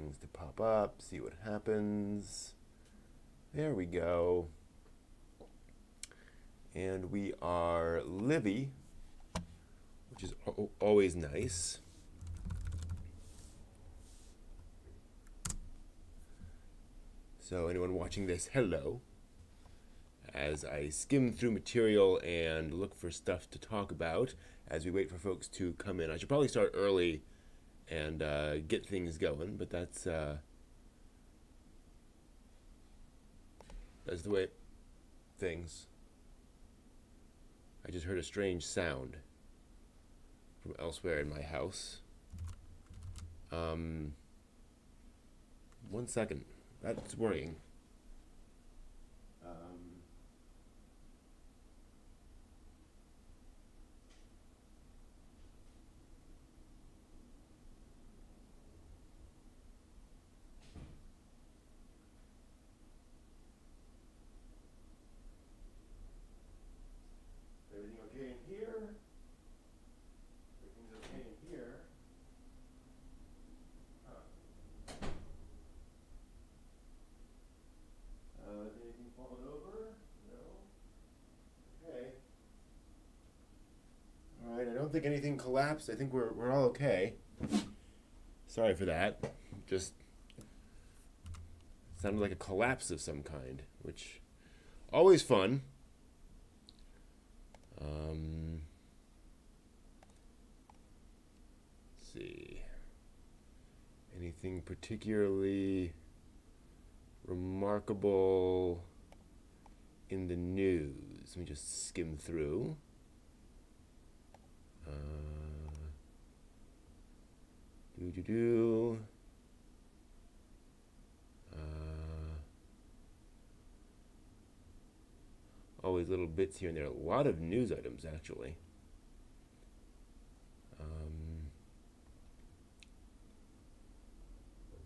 things to pop up, see what happens. There we go. And we are Livy, which is always nice. So anyone watching this, hello. As I skim through material and look for stuff to talk about as we wait for folks to come in. I should probably start early and get things going, but that's the way things. I just heard a strange sound from elsewhere in my house. 1 second. That's worrying. Everything okay in here? Everything's okay in here. Did anything fall over? No. Okay. All right. I don't think anything collapsed. I think we're all okay. Sorry for that. Just sounded like a collapse of some kind, which always fun. Let's see. Anything particularly remarkable in the news? Let me just skim through. Always little bits here and there. A lot of news items, actually.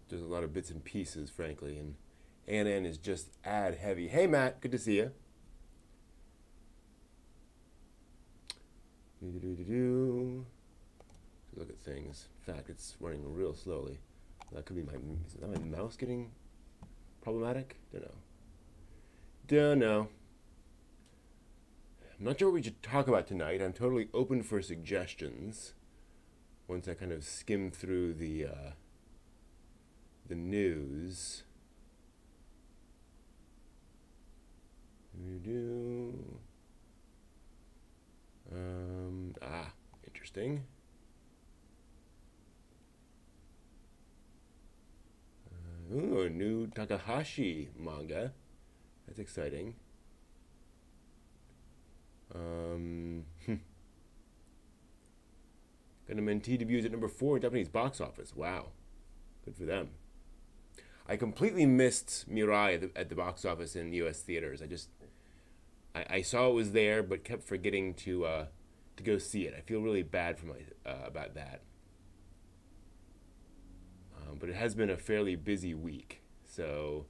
There's a lot of bits and pieces, frankly, and ANN is just ad heavy. Hey, Matt, good to see you. Look at things. In fact, it's running real slowly. That could be is that my mouse getting problematic? Don't know. I'm not sure what we should talk about tonight. I'm totally open for suggestions once I kind of skim through the news. Interesting. Ooh, a new Takahashi manga. That's exciting. Gonna Mentee debuts at number 4 in Japanese box office. Wow, good for them. I completely missed Mirai at the box office in U.S. theaters. I saw it was there, but kept forgetting to go see it. I feel really bad for about that. But it has been a fairly busy week, so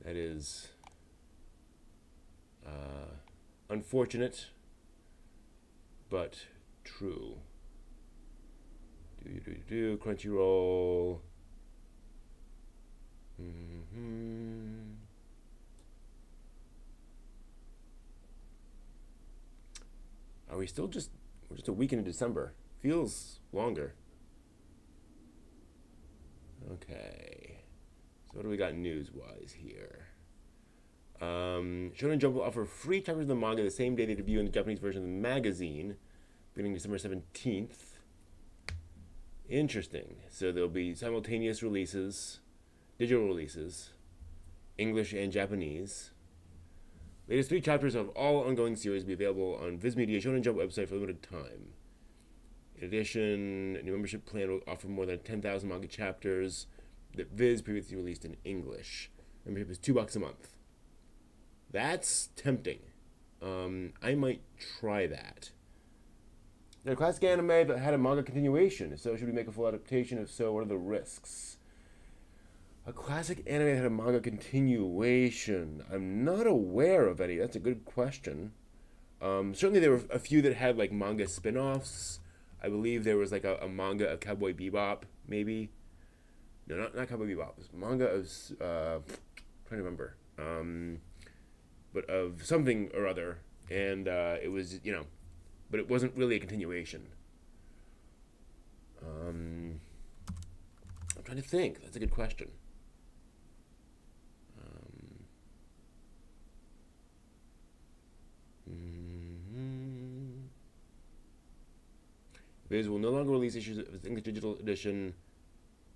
that is unfortunate, but true. Crunchyroll. Are we still we're just a week into December? Feels longer. Okay. So what do we got news-wise here? Shonen Jump will offer free chapters of the manga the same day they debut in the Japanese version of the magazine, beginning December 17th. Interesting. So there'll be simultaneous releases, digital releases, English and Japanese. Latest 3 chapters of all ongoing series will be available on Viz Media Shonen Jump website for a limited time. In addition, a new membership plan will offer more than 10,000 manga chapters that Viz previously released in English. Membership is $2 a month. That's tempting. I might try that. Is there a classic anime that had a manga continuation? If so, should we make a full adaptation? If so, what are the risks? A classic anime that had a manga continuation. I'm not aware of any. That's a good question. Certainly there were a few that had like manga spin-offs. I believe there was like a manga of Cowboy Bebop, maybe. No, not Cowboy Bebop. It was manga of trying to remember. But of something or other, and it was but it wasn't really a continuation. I'm trying to think. That's a good question. Viz will no longer release issues of its English digital edition.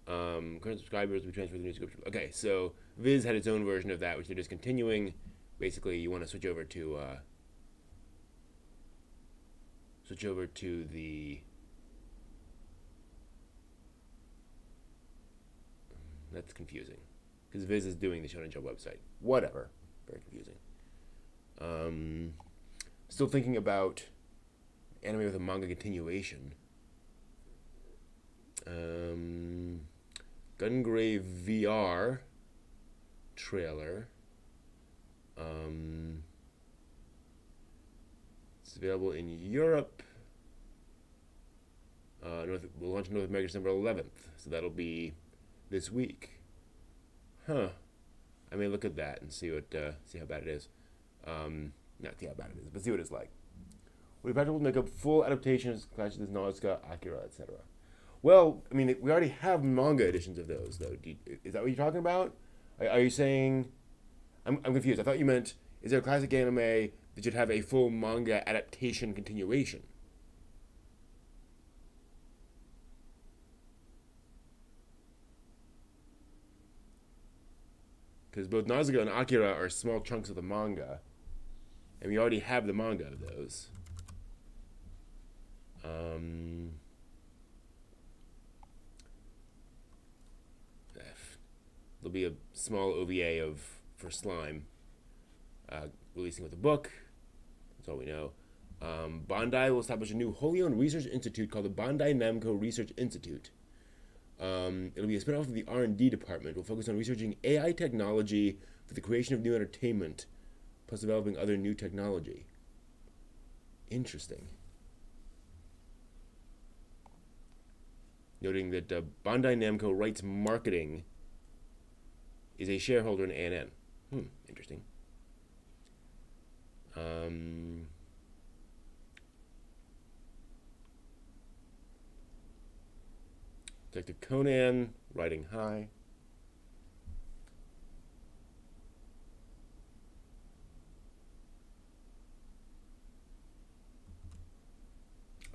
Current subscribers will be transferred to the new subscription. Okay, so Viz had its own version of that, which they're discontinuing. Basically, you want to switch over to the. That's confusing, because Viz is doing the Shonen Jump website. Whatever, very confusing. Still thinking about anime with a manga continuation. Gungrave VR trailer. It's available in Europe. We'll launch in North America December 11th, so that'll be this week. Huh. I may look at that and see how bad it is. Not see how bad it is, but see what it's like. Would it be practical to make a full adaptation of Clash of the Nausicaa, Akira, etc.? Well, I mean, we already have manga editions of those, though. Is that what you're talking about? Are you saying... I'm confused. I thought you meant, is there a classic anime that should have a full manga adaptation continuation? Because both Nausicaa and Akira are small chunks of the manga, and we already have the manga of those. There'll be a small OVA for Slime, releasing with a book. That's all we know. Bandai will establish a new wholly owned research institute called the Bandai Namco Research Institute. It'll be a spin-off of the R&D department. Will focus on researching AI technology for the creation of new entertainment, plus developing other new technology. Interesting. Noting that Bandai Namco Rights Marketing is a shareholder in ANN. Interesting. Detective Conan, riding high.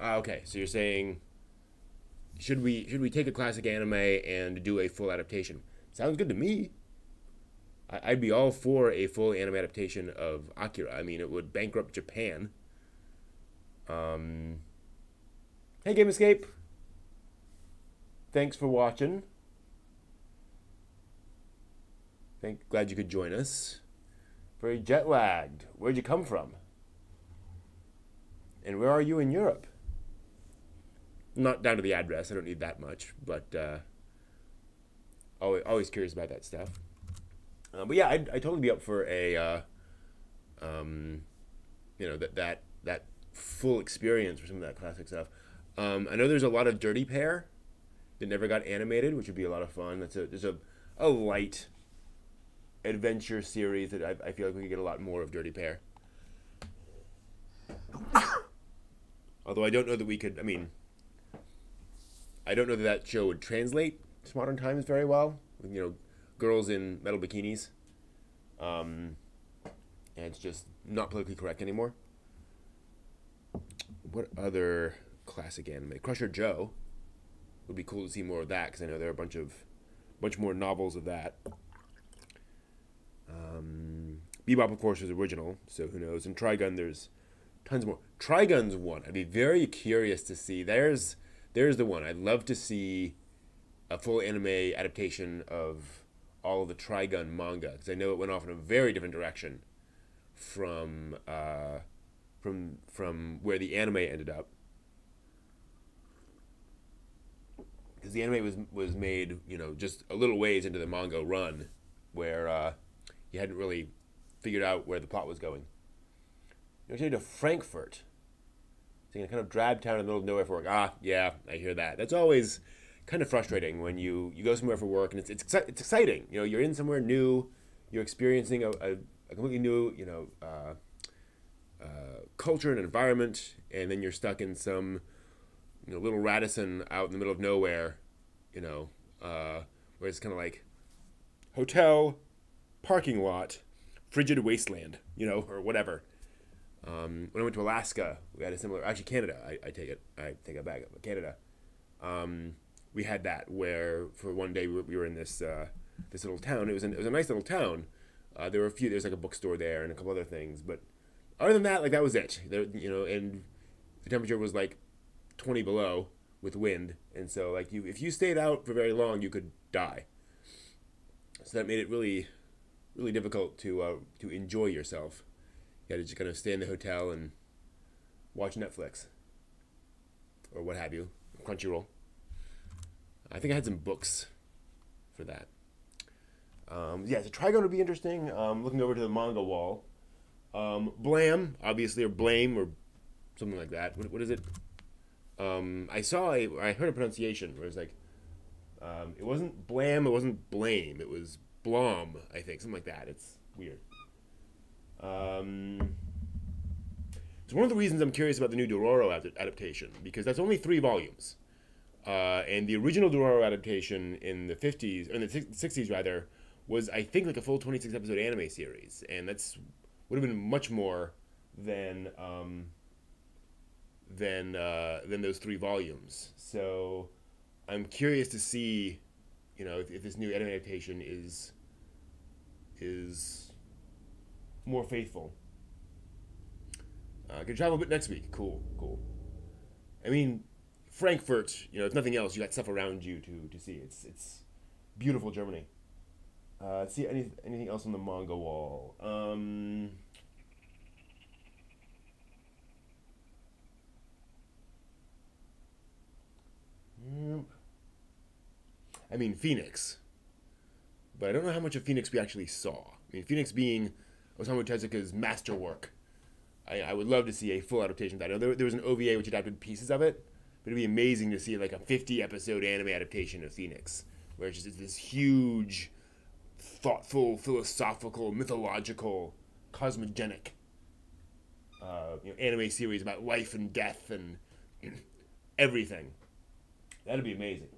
Okay, so you're saying, should we take a classic anime and do a full adaptation? Sounds good to me. I'd be all for a full anime adaptation of Akira. I mean, it would bankrupt Japan. Hey, Game Escape. Thanks for watching. Glad you could join us. Very jet lagged. Where'd you come from? And where are you in Europe? Not down to the address. I don't need that much, but always curious about that stuff. But yeah, I'd totally be up for a, that full experience for some of that classic stuff. I know there's a lot of Dirty Pair that never got animated, which would be a lot of fun. There's a light adventure series that I feel like we could get a lot more of Dirty Pair. Although I don't know that we could. I mean, I don't know that show would translate to modern times very well. Girls in metal bikinis. And it's just not politically correct anymore. What other classic anime? Crusher Joe. Would be cool to see more of that, because I know there are a bunch more novels of that. Bebop, of course, is original, so who knows. And Trigun, there's tons more. Trigun's one. I'd be very curious to see. There's the one. I'd love to see a full anime adaptation of all of the Trigun manga, because I know it went off in a very different direction from where the anime ended up. Because the anime was made, just a little ways into the manga run, where you hadn't really figured out where the plot was going. You're to Frankfurt. It's a kind of drab town in the middle of nowhere for work. Yeah, I hear that. That's always kind of frustrating when you go somewhere for work and it's exciting. You know, you're in somewhere new, you're experiencing a completely new, culture and environment, and then you're stuck in some, little Radisson out in the middle of nowhere, where it's kind of like hotel, parking lot, frigid wasteland, or whatever. When I went to Alaska, we had a similar. Actually, Canada. I take it back. Canada. We had that where for one day we were in this little town. It was a nice little town. There were there's like a bookstore there and a couple other things, but other than that, like that was it. There, and the temperature was like 20 below with wind, and so like if you stayed out for very long, you could die. So that made it really, really difficult to enjoy yourself. You had to just kind of stay in the hotel and watch Netflix or what have you, Crunchyroll. I think I had some books for that. So Trigun would be interesting. Looking over to the manga wall. Blam, obviously, or Blame, or something like that. What is it? I heard a pronunciation where it's like, it wasn't Blam, it wasn't Blame, it was Blom, I think, something like that. It's weird. It's one of the reasons I'm curious about the new Dororo adaptation, because that's only 3 volumes. And the original Dororo adaptation in the 50s, or in the 60s rather, was I think like a full 26 episode anime series, and that's would have been much more than those 3 volumes. So I'm curious to see, if this new anime adaptation is more faithful. Gonna travel a bit next week. Cool. I mean, Frankfurt. If nothing else, you got stuff around you to see. It's beautiful Germany. Let's see anything else on the manga wall. I mean, Phoenix. But I don't know how much of Phoenix we actually saw. I mean, Phoenix being Osamu Tezuka's masterwork. I would love to see a full adaptation of that. I know there was an OVA which adapted pieces of it, but it'd be amazing to see like a 50-episode anime adaptation of Phoenix, where it's just this huge, thoughtful, philosophical, mythological, cosmogenic anime series about life and death and everything. That'd be amazing.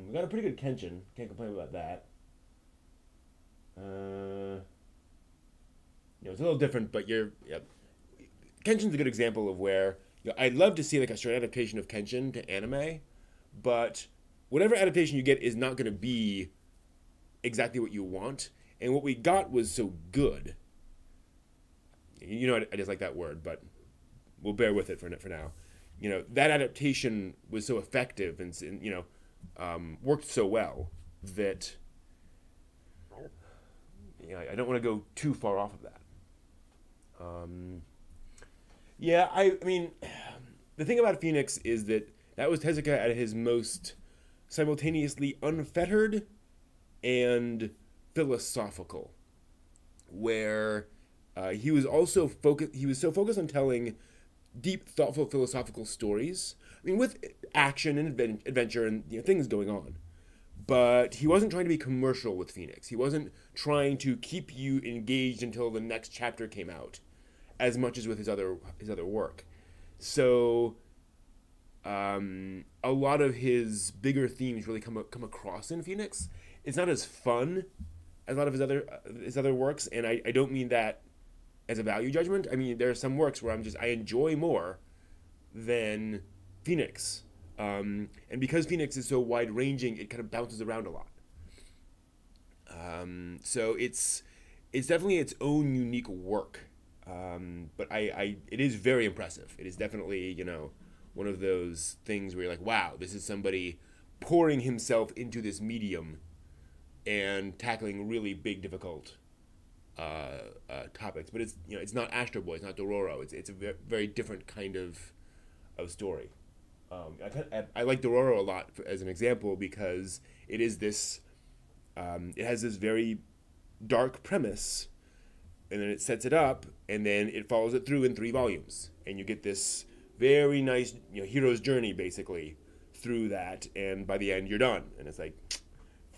We got a pretty good Kenshin. Can't complain about that. It's a little different, but Kenshin's a good example of where I'd love to see like a straight adaptation of Kenshin to anime, but whatever adaptation you get is not going to be exactly what you want. And what we got was so good. I dislike that word, but we'll bear with it for now. That adaptation was so effective and worked so well that I don't want to go too far off of that. I mean, the thing about Phoenix is that was Tezuka at his most simultaneously unfettered and philosophical, where he was also focused. He was so focused on telling deep, thoughtful, philosophical stories. I mean, with action and adventure and things going on. But he wasn't trying to be commercial with Phoenix. He wasn't trying to keep you engaged until the next chapter came out, as much as with his other work. So, a lot of his bigger themes really come across in Phoenix. It's not as fun as a lot of his other works, and I don't mean that as a value judgment. I mean, there are some works where I enjoy more than Phoenix. And because Phoenix is so wide-ranging, it kind of bounces around a lot. So it's definitely its own unique work. But it is very impressive. It is definitely, one of those things where you're like, wow, this is somebody pouring himself into this medium and tackling really big, difficult topics. But it's not Astro Boy, it's not Dororo. It's a very different kind of story. I like Dororo a lot as an example because it is this. It has this very dark premise, and then it sets it up, and then it follows it through in 3 volumes, and you get this very nice, hero's journey basically through that, and by the end you're done, and it's like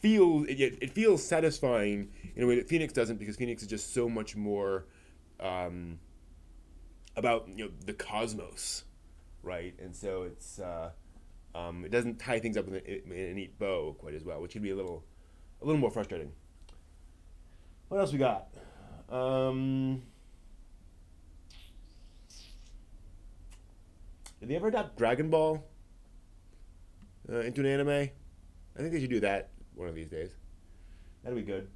it feels satisfying in a way that Phoenix doesn't, because Phoenix is just so much more about the cosmos, right? And so it doesn't tie things up in a neat bow quite as well, which can be a little more frustrating. What else we got? Did they ever adapt Dragon Ball into an anime? I think they should do that one of these days. That'd be good.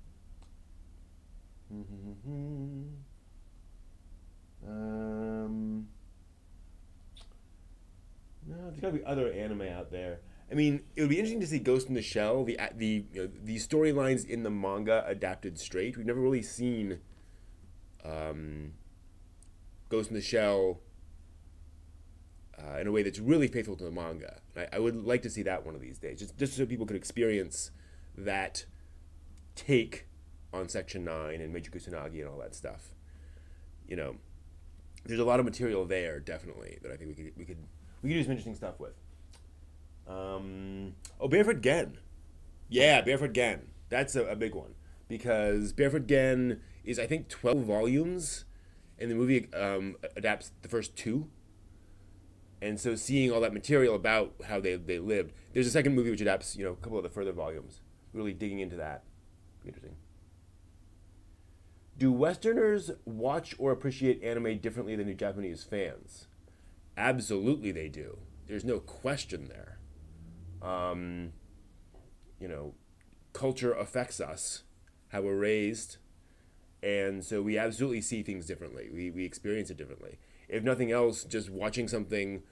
No, there's got to be other anime out there. I mean, it would be interesting to see Ghost in the Shell, the storylines in the manga adapted straight. We've never really seen Ghost in the Shell in a way that's really faithful to the manga. I would like to see that one of these days, just so people could experience that take on Section 9 and Major Kusanagi and all that stuff. There's a lot of material there, definitely, that I think we could do some interesting stuff with. Barefoot Gen. Yeah, Barefoot Gen. That's a big one, because Barefoot Gen is, I think, 12 volumes, and the movie adapts the first 2. And so seeing all that material about how they lived. There's a second movie which adapts, a couple of the further volumes. Really digging into that. Interesting. Do Westerners watch or appreciate anime differently than do Japanese fans? Absolutely they do. There's no question there. Culture affects us, how we're raised, and so we absolutely see things differently. We experience it differently. If nothing else, just watching something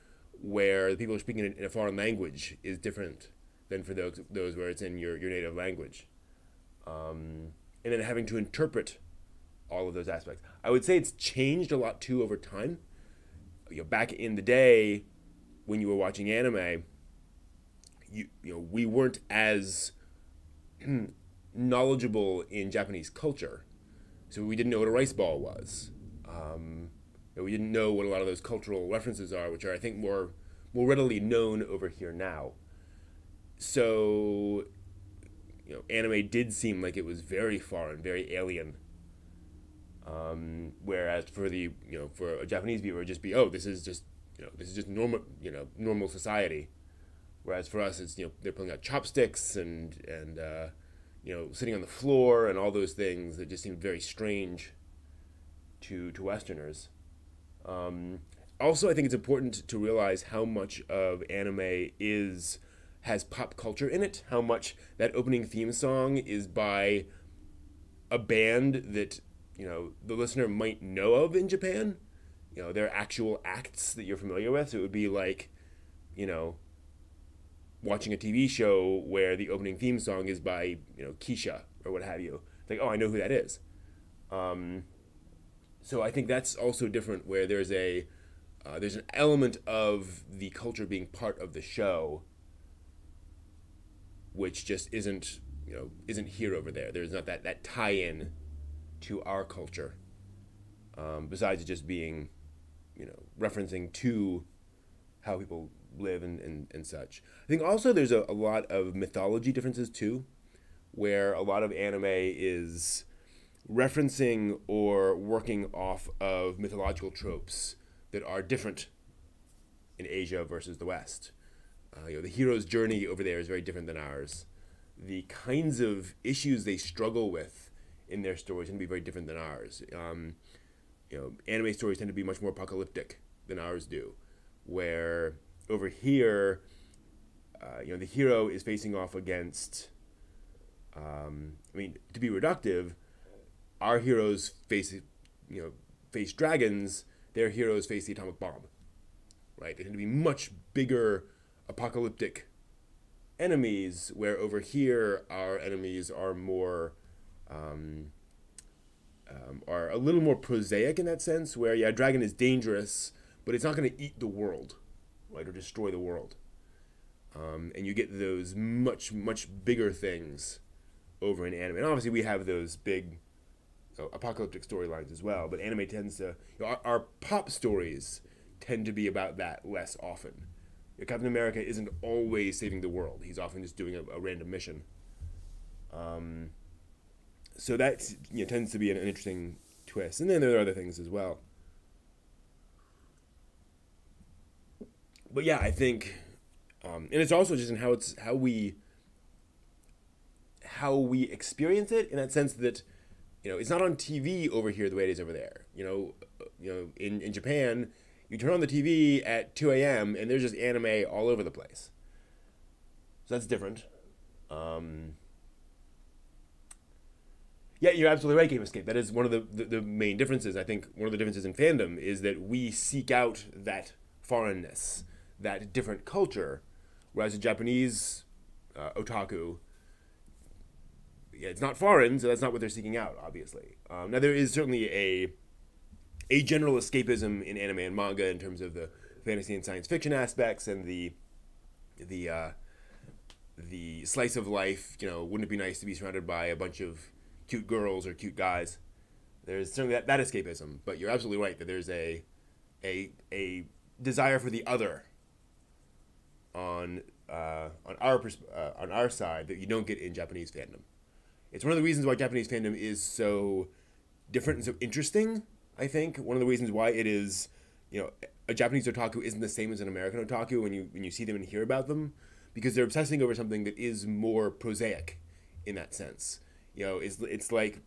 where the people are speaking in a foreign language is different than for those where it's in your native language. And then having to interpret all of those aspects. I would say it's changed a lot too over time. Back in the day when you were watching anime, we weren't as knowledgeable in Japanese culture. So we didn't know what a rice ball was. We didn't know what a lot of those cultural references are, which are, I think, more readily known over here now. So, anime did seem like it was very foreign, very alien. Whereas for for a Japanese viewer, it'd just be, this is just normal society. Whereas for us, it's they're pulling out chopsticks and sitting on the floor and all those things that just seem very strange to Westerners. Also, I think it's important to realize how much of anime has pop culture in it. How much that opening theme song is by a band that the listener might know of in Japan. They're actual acts that you're familiar with. So it would be like, watching a TV show where the opening theme song is by Keisha or what have you. It's like, I know who that is. So I think that's also different, where there's an element of the culture being part of the show, which just isn't here over there. There's not that tie-in to our culture, besides it just being, referencing to how people live and such. I think also there's a lot of mythology differences too, where a lot of anime is referencing or working off of mythological tropes that are different in Asia versus the West. The hero's journey over there is very different than ours. The kinds of issues they struggle with in their stories tend to be very different than ours. Anime stories tend to be much more apocalyptic than ours do, where over here, the hero is facing off against, to be reductive, our heroes face dragons, their heroes face the atomic bomb, right? They tend to be much bigger apocalyptic enemies, where over here our enemies are more, are a little more prosaic in that sense, where, a dragon is dangerous, but it's not going to eat the world, right, or destroy the world. And you get those much, much bigger things over in anime. And obviously we have those big apocalyptic storylines as well. But anime tends to, our pop stories tend to be about that less often. Captain America isn't always saving the world. He's often just doing a random mission. So that tends to be an interesting twist. And then there are other things as well. But yeah, I think, and it's also just in how we experience it, in that sense that it's not on TV over here the way it is over there. In Japan, you turn on the TV at 2 a.m. and there's just anime all over the place. So that's different. Yeah, you're absolutely right, Game Escape. That is one of the main differences. I think one of the differences in fandom is that we seek out that foreignness, that different culture, whereas a Japanese otaku, it's not foreign, so that's not what they're seeking out, obviously. Now, there is certainly a general escapism in anime and manga in terms of the fantasy and science fiction aspects and the slice of life. Wouldn't it be nice to be surrounded by a bunch of cute girls or cute guys? There's certainly that escapism, but you're absolutely right that there's a desire for the other on our side that you don't get in Japanese fandom. It's one of the reasons why Japanese fandom is so different and so interesting. I think one of the reasons why it is, a Japanese otaku isn't the same as an American otaku when you see them and hear about them, because they're obsessing over something that is more prosaic in that sense. It's like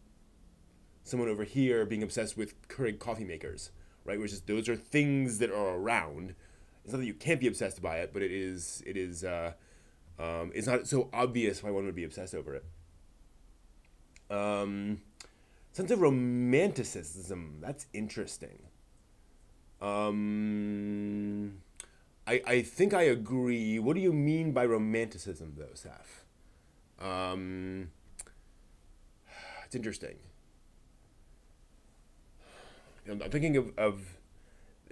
someone over here being obsessed with Keurig coffee makers, right? Which is, those are things that are around. It's not that you can't be obsessed by it, but it's not so obvious why one would be obsessed over it. Sense of romanticism, that's interesting. I think I agree. What do you mean by romanticism, though, Saf? It's interesting. I'm thinking of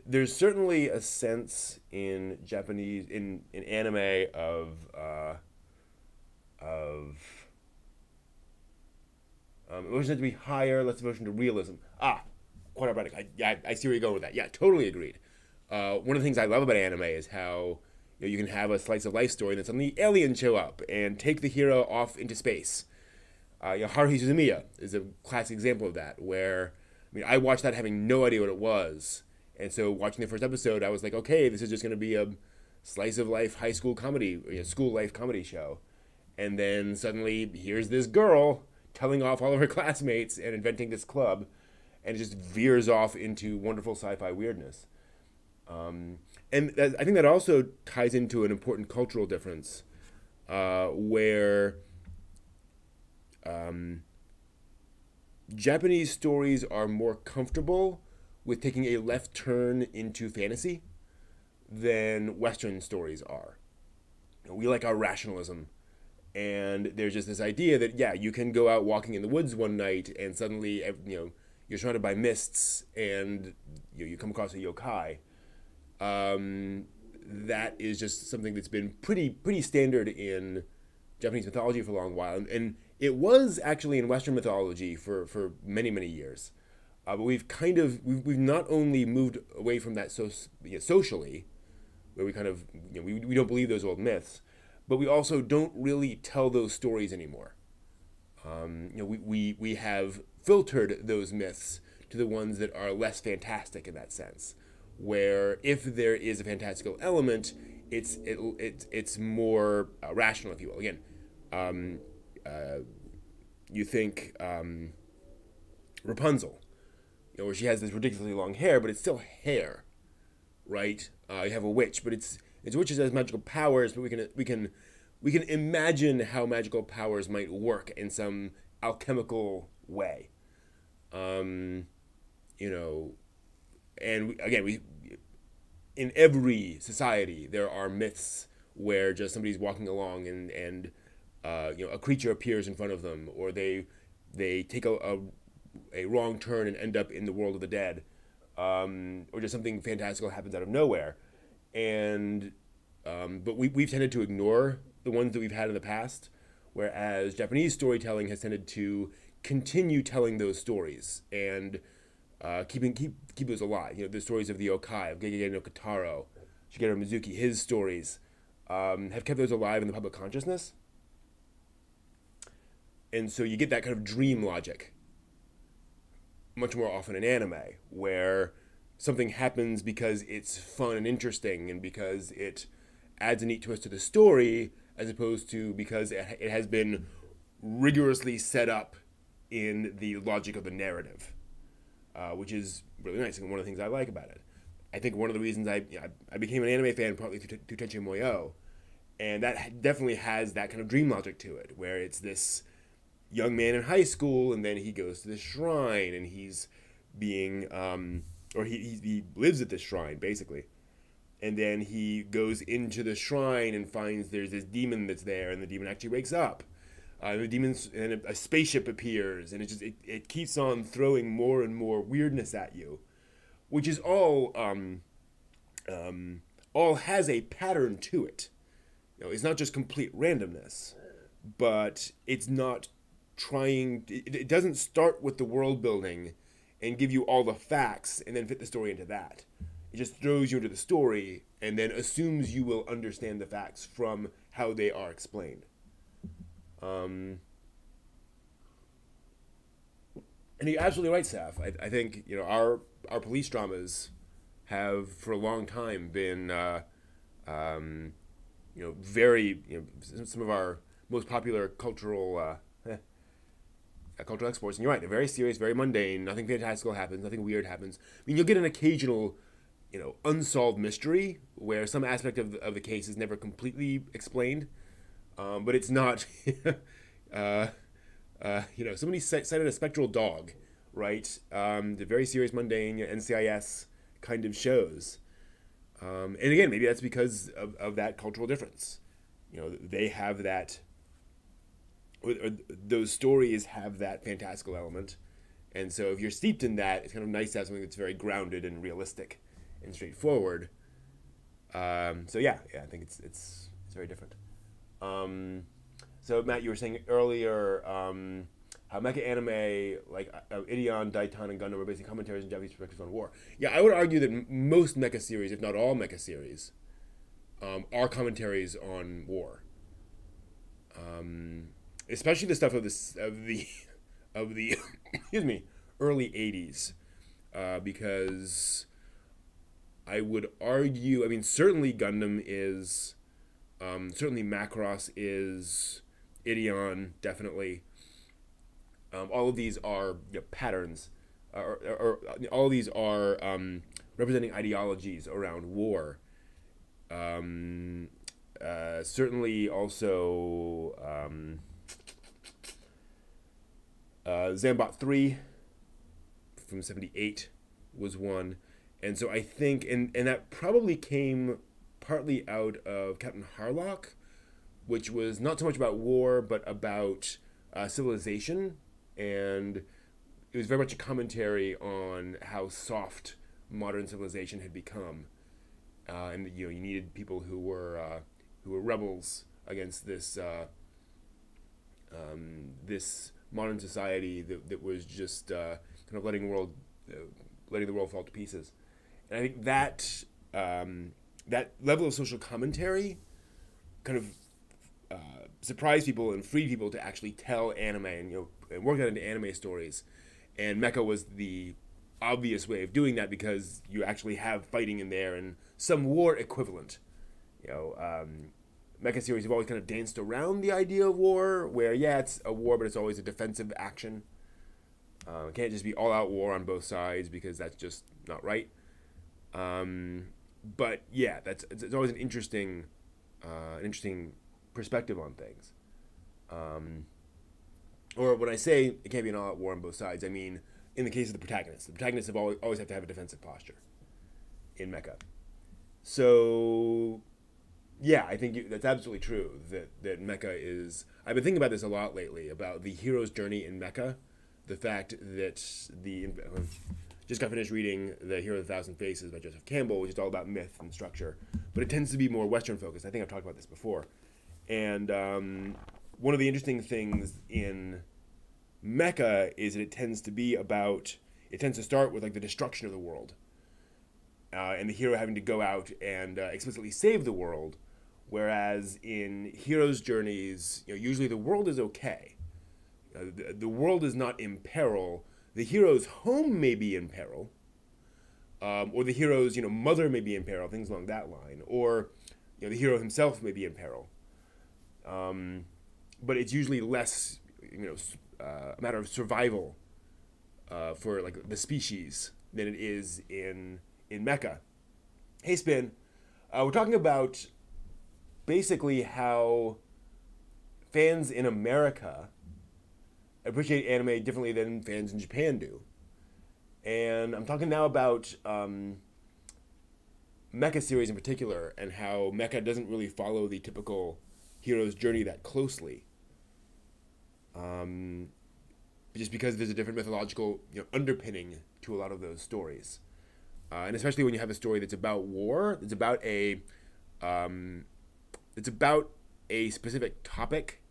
there's certainly a sense in Japanese, in anime of emotion to be higher, less devotion to realism. Quite ironic. I see where you're going with that. Yeah, totally agreed. One of the things I love about anime is how you can have a slice of life story and then suddenly aliens show up and take the hero off into space. Haruhi Suzumiya is a classic example of that, where I watched that having no idea what it was, and so watching the first episode, I was like, okay, this is just going to be a slice of life high school comedy, school life comedy show, and then suddenly here's this girl telling off all of her classmates and inventing this club, and it just veers off into wonderful sci-fi weirdness. And I think that also ties into an important cultural difference, where Japanese stories are more comfortable with taking a left turn into fantasy than Western stories are. We like our rationalism, and there's just this idea that, yeah, you can go out walking in the woods one night and suddenly, you're surrounded by mists and you come across a yokai. That is just something that's been pretty standard in Japanese mythology for a long while, and it was actually in Western mythology for many years. But we've not only moved away from that socially, where we kind of we don't believe those old myths, but we also don't really tell those stories anymore. We have filtered those myths to the ones that are less fantastic in that sense, where if there is a fantastical element, it's more rational, if you will. Again, you think Rapunzel, where she has this ridiculously long hair, but it's still hair, right? You have a witch, but it's witches has magical powers, but we can imagine how magical powers might work in some alchemical way. And we in every society there are myths where just somebody's walking along and a creature appears in front of them, or they take a wrong turn and end up in the world of the dead, or just something fantastical happens out of nowhere. And but we've tended to ignore the ones that we've had in the past, whereas Japanese storytelling has tended to continue telling those stories and keep those alive. You know, the stories of the yokai, of Gegege no Kitaro, Shigeru Mizuki, his stories have kept those alive in the public consciousness. And so you get that kind of dream logic much more often in anime, where something happens because it's fun and interesting and because it adds a neat twist to the story, as opposed to because it has been rigorously set up in the logic of the narrative, which is really nice and one of the things I like about it. I think one of the reasons I became an anime fan partly through Tenchi Muyo, and that definitely has that kind of dream logic to it, where it's this young man in high school, and then he goes to the shrine, and he's being, or he lives at this shrine, basically. And then he goes into the shrine and finds there's this demon that's there, and the demon actually wakes up. The demons, and a spaceship appears, and it keeps on throwing more and more weirdness at you, which is all has a pattern to it. You know, it's not just complete randomness, but it's not trying. It doesn't start with the world building and give you all the facts and then fit the story into that. It just throws you into the story and then assumes you will understand the facts from how they are explained. And you're absolutely right, Saf. I think, you know, our police dramas have for a long time been you know, very, you know, some of our most popular cultural exports. And you're right, they're very serious, very mundane. Nothing fantastical happens. Nothing weird happens. I mean, you'll get an occasional, you know, unsolved mystery where some aspect of the case is never completely explained, but it's not. You know, somebody cited a spectral dog, right? The very serious, mundane NCIS kind of shows. And again, maybe that's because of that cultural difference. You know, they have that, or those stories have that fantastical element. And so if you're steeped in that, it's kind of nice to have something that's very grounded and realistic and straightforward. So yeah, I think it's very different. So Matt, you were saying earlier how mecha anime like Ideon, Daitan, and Gundam are basically commentaries and Japanese perspectives on war. Yeah, I would argue that most mecha series, if not all mecha series, are commentaries on war. Especially the stuff of the excuse me, early 80s, because I would argue, I mean, certainly Gundam is, certainly Macross is, Ideon, definitely. All of these are, you know, patterns, or all of these are representing ideologies around war. Certainly also Zambot 3 from 78 was one. And so I think, and that probably came partly out of Captain Harlock, which was not so much about war, but about civilization. And it was very much a commentary on how soft modern civilization had become. And, you know, you needed people who were rebels against this this modern society that was just kind of letting the world fall to pieces. And I think that that level of social commentary kind of surprised people and freed people to actually tell anime and, you know, and work that into anime stories. And mecha was the obvious way of doing that because you actually have fighting in there and some war equivalent. You know, mecha series have always kind of danced around the idea of war, where yeah, it's a war, but it's always a defensive action. It can't just be all-out war on both sides because that's just not right. But yeah, it's always an interesting perspective on things. Or when I say it can't be an all-out war on both sides, I mean in the case of the protagonists have always have to have a defensive posture in mecha. So yeah, I think that's absolutely true. That mecha is. I've been thinking about this a lot lately about the hero's journey in mecha. The fact that just got finished reading The Hero of the Thousand Faces by Joseph Campbell, which is all about myth and structure, but it tends to be more Western focused. I think I've talked about this before, and one of the interesting things in mecha is that it tends to start with like the destruction of the world, and the hero having to go out and explicitly save the world, whereas in heroes' journeys, usually the world is okay. The world is not in peril. The hero's home may be in peril, or the hero's mother may be in peril, things along that line, or the hero himself may be in peril. But it's usually less a matter of survival for like the species than it is in mecha. Hey Spin, we're talking about basically how fans in America appreciate anime differently than fans in Japan do. And I'm talking now about mecha series in particular, and how mecha doesn't really follow the typical hero's journey that closely. Just because there's a different mythological underpinning to a lot of those stories. And especially when you have a story that's about war, it's about a specific topic,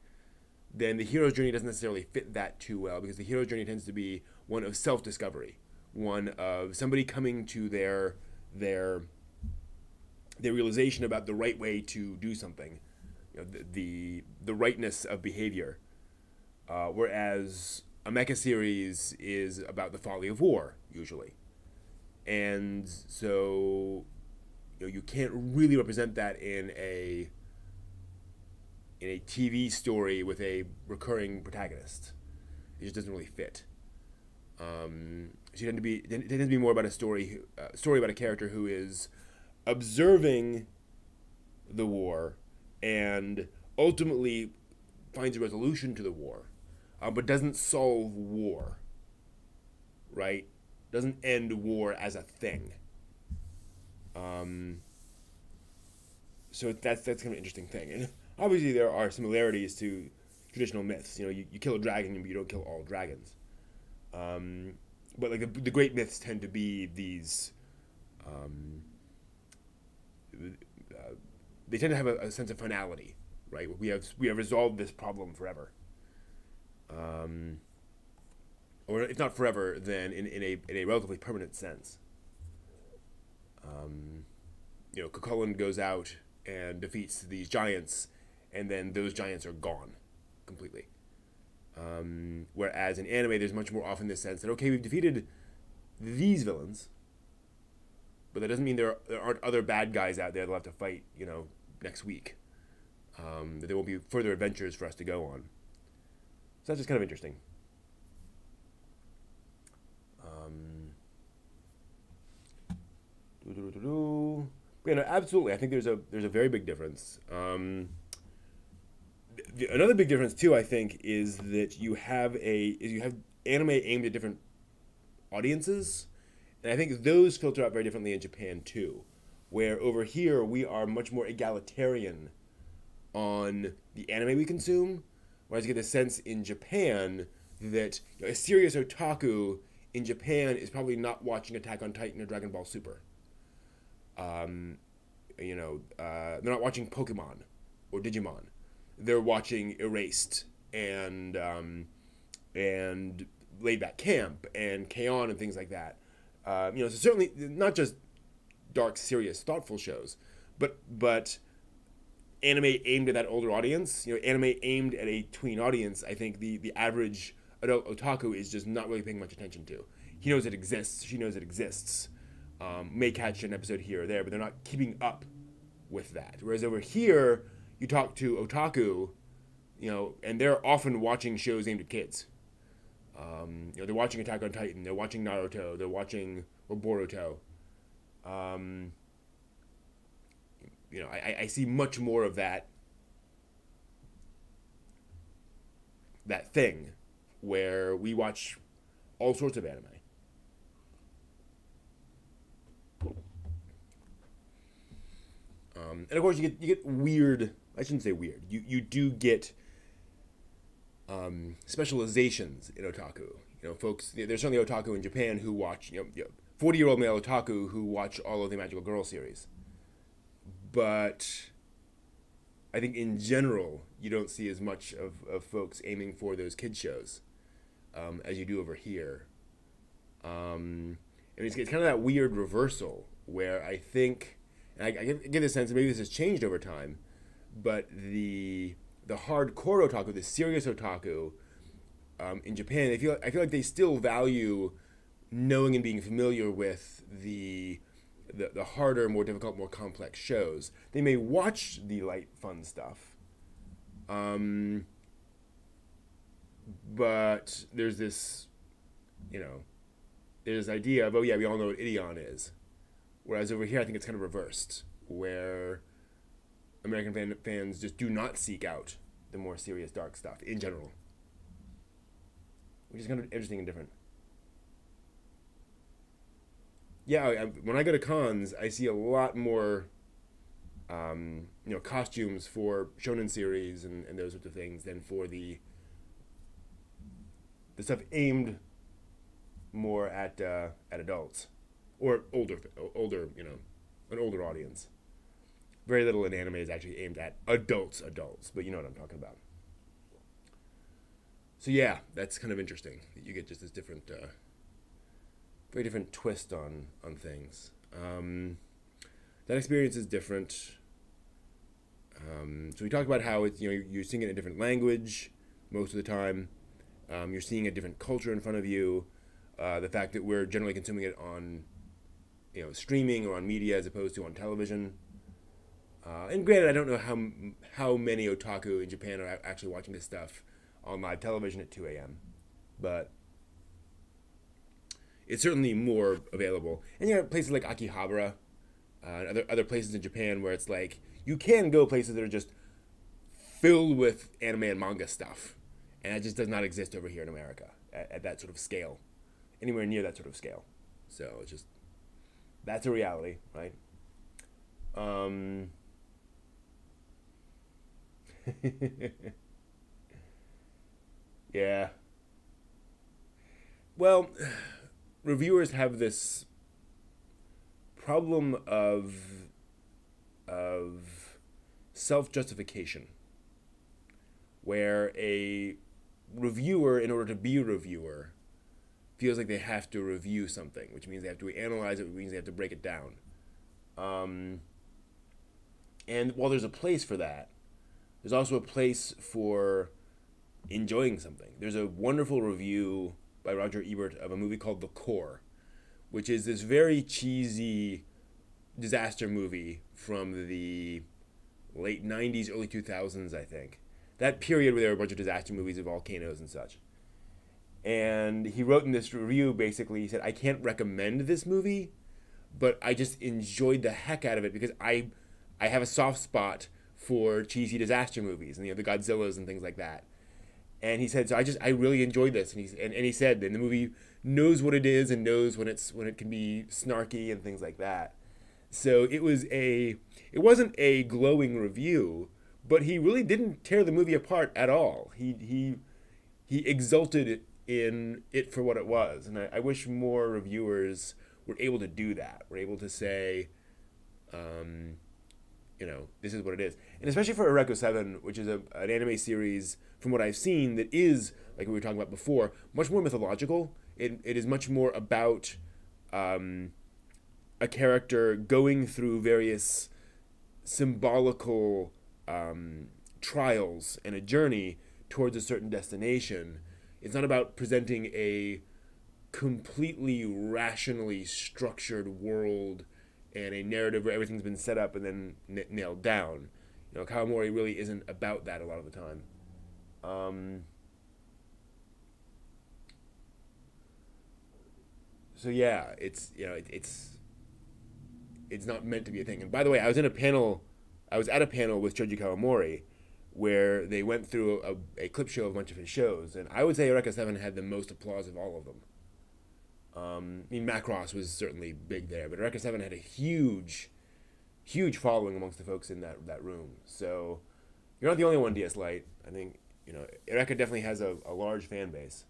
then the hero's journey doesn't necessarily fit that too well, because the hero's journey tends to be one of self-discovery, one of somebody coming to their realization about the right way to do something, the rightness of behavior, whereas a mecha series is about the folly of war usually, and so you can't really represent that in a TV story with a recurring protagonist. It just doesn't really fit. So it tends to be more about a story about a character who is observing the war and ultimately finds a resolution to the war, but doesn't solve war, right? Doesn't end war as a thing. So that's kind of an interesting thing. And obviously there are similarities to traditional myths. You kill a dragon, but you don't kill all dragons. But like the great myths tend to be these. They tend to have a sense of finality, right? We have resolved this problem forever. Or if not forever, then in a relatively permanent sense. Cucullin goes out and defeats these giants, and then those giants are gone completely. Whereas in anime, there's much more often this sense that, okay, we've defeated these villains, but that doesn't mean there aren't other bad guys out there that'll have to fight, next week. That there won't be further adventures for us to go on. So that's just kind of interesting. Absolutely. I think there's a very big difference. Another big difference too, I think, is that you have anime aimed at different audiences, and I think those filter out very differently in Japan too, where over here we are much more egalitarian on the anime we consume, whereas you get the sense in Japan that a serious otaku in Japan is probably not watching Attack on Titan or Dragon Ball Super. They're not watching Pokemon or Digimon. They're watching Erased and Laid Back Camp and K-On! And things like that. So certainly not just dark, serious, thoughtful shows, but anime aimed at that older audience. Anime aimed at a tween audience. I think the average adult otaku is just not really paying much attention to. He knows it exists. She knows it exists. May catch an episode here or there, but they're not keeping up with that. Whereas over here, you talk to otaku, and they're often watching shows aimed at kids. They're watching Attack on Titan, they're watching Naruto, they're watching Boruto. I see much more of that thing where we watch all sorts of anime. And of course you get weird. I shouldn't say weird. You do get specializations in otaku. Folks. There's certainly otaku in Japan who watch 40-year-old male otaku who watch all of the Magical Girl series. But I think in general, you don't see as much of folks aiming for those kid shows as you do over here. And it's kind of that weird reversal where I think, and I get the sense that maybe this has changed over time, but the hardcore otaku, the serious otaku in Japan, I feel like they still value knowing and being familiar with the harder, more difficult, more complex shows. They may watch the light, fun stuff, but there's this, there's this idea of, oh yeah, we all know what Ideon is. Whereas over here, I think it's kind of reversed, where American fans just do not seek out the more serious, dark stuff in general, which is kind of interesting and different. Yeah, when I go to cons, I see a lot more, costumes for shonen series and those sorts of things than for the stuff aimed more at adults or older, an older audience. Very little in anime is actually aimed at adults, but you know what I'm talking about. So yeah, that's kind of interesting. You get just this different, very different twist on things. That experience is different. So we talked about how it's, you're seeing it in a different language most of the time. You're seeing a different culture in front of you. The fact that we're generally consuming it on, streaming or on media as opposed to on television. And granted, I don't know how many otaku in Japan are actually watching this stuff on live television at 2 a.m. But it's certainly more available. And you have places like Akihabara, and other places in Japan where it's like, you can go places that are just filled with anime and manga stuff. And that just does not exist over here in America at that sort of scale. Anywhere near that sort of scale. So it's just, that's a reality, right? Yeah. Well, reviewers have this problem of self-justification, where a reviewer, in order to be a reviewer, feels like they have to review something, which means they have to analyze it, which means they have to break it down. And while there's a place for that, there's also a place for enjoying something. There's a wonderful review by Roger Ebert of a movie called The Core, which is this very cheesy disaster movie from the late 90s, early 2000s, I think. That period where there were a bunch of disaster movies of volcanoes and such. And he wrote in this review, basically, he said, I can't recommend this movie, but I just enjoyed the heck out of it because I have a soft spot for cheesy disaster movies and the Godzillas and things like that. And he said, so I really enjoyed this. And he said, and the movie knows what it is and knows when it can be snarky and things like that. So it wasn't a glowing review, but he really didn't tear the movie apart at all. He exulted in it for what it was. And I wish more reviewers were able to do that. Were able to say, this is what it is. And especially for Eureka 7, which is an anime series, from what I've seen, that is, like we were talking about before, much more mythological. It is much more about a character going through various symbolical trials and a journey towards a certain destination. It's not about presenting a completely rationally structured world and a narrative where everything's been set up and then nailed down. Kawamori really isn't about that a lot of the time. So yeah, it's not meant to be a thing. And by the way, I was at a panel with Shoji Kawamori, where they went through a clip show of a bunch of his shows, and I would say Eureka 7 had the most applause of all of them. Macross was certainly big there, but Eureka 7 had a huge following amongst the folks in that room. So you're not the only one, DS Lite. I think, Eureka definitely has a large fan base.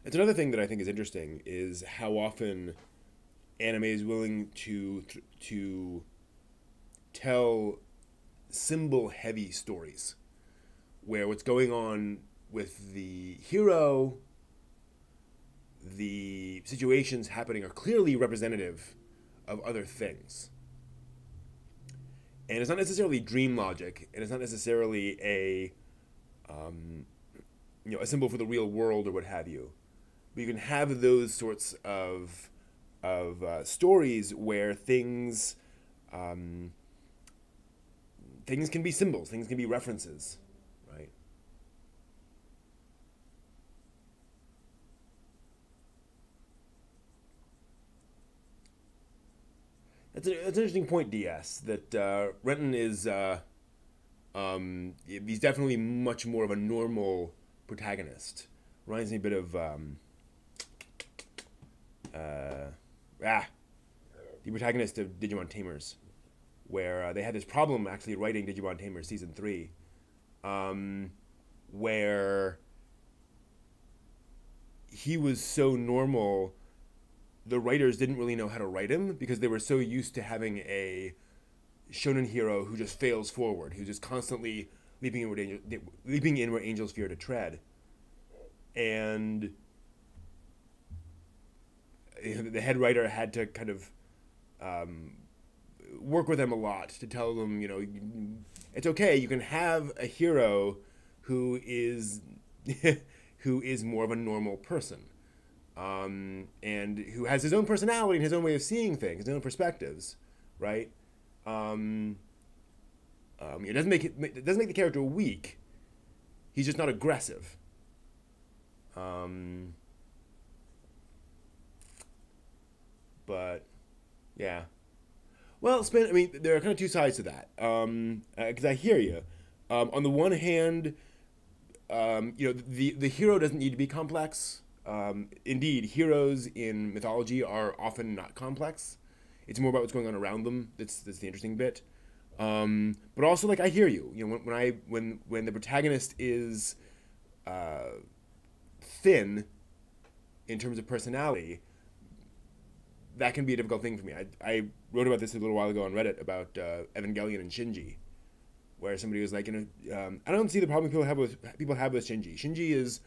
It's another thing that I think is interesting is how often anime is willing to tell symbol-heavy stories, where what's going on with the hero, the situations happening are clearly representative of other things. And it's not necessarily dream logic, and it's not necessarily a a symbol for the real world or what have you. But you can have those sorts of stories where things things can be symbols, things can be references, right? That's an interesting point, DS. That Renton is he's definitely much more of a normal protagonist. Reminds me a bit of the protagonist of Digimon Tamers, where they had this problem actually writing Digimon Tamers Season 3, where he was so normal, the writers didn't really know how to write him because they were so used to having a shonen hero who just fails forward, who's just constantly leaping in where angels fear to tread. And the head writer had to kind of work with them a lot to tell them, it's okay. You can have a hero who is who is more of a normal person, and who has his own personality and his own way of seeing things, his own perspectives, right? It doesn't make the character weak. He's just not aggressive. But yeah. Well, Spin, I mean, there are kind of two sides to that. Because I hear you. On the one hand, the hero doesn't need to be complex. Indeed, heroes in mythology are often not complex. It's more about what's going on around them. That's the interesting bit. But also, like, I hear you. When the protagonist is thin in terms of personality, that can be a difficult thing for me. I wrote about this a little while ago on Reddit about Evangelion and Shinji, where somebody was like, I don't see the problem people have with Shinji. Shinji is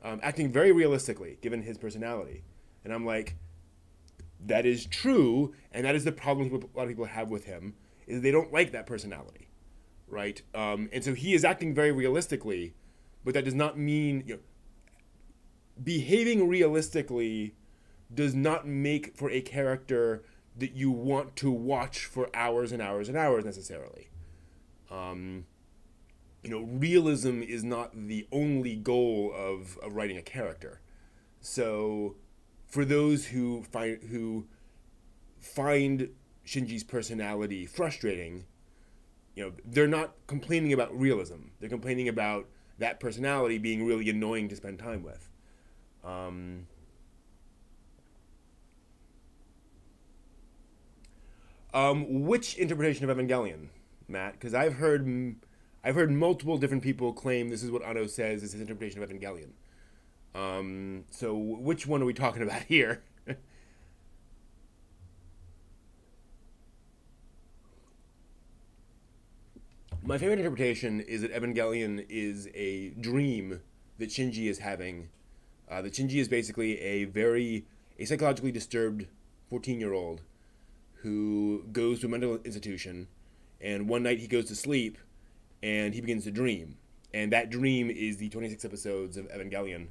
acting very realistically given his personality, and I'm like, that is true, and that is the problem a lot of people have with him, is they don't like that personality, right? And so he is acting very realistically, but that does not mean behaving realistically does not make for a character that you want to watch for hours and hours and hours necessarily. Realism is not the only goal of writing a character. So for those who find Shinji's personality frustrating, they're not complaining about realism. They're complaining about that personality being really annoying to spend time with. Which interpretation of Evangelion, Matt? Because I've heard multiple different people claim this is what Anno says is his interpretation of Evangelion. So which one are we talking about here? My favorite interpretation is that Evangelion is a dream that Shinji is having. That Shinji is basically a psychologically disturbed 14-year-old who goes to a mental institution, and one night he goes to sleep, and he begins to dream. And that dream is the 26 episodes of Evangelion.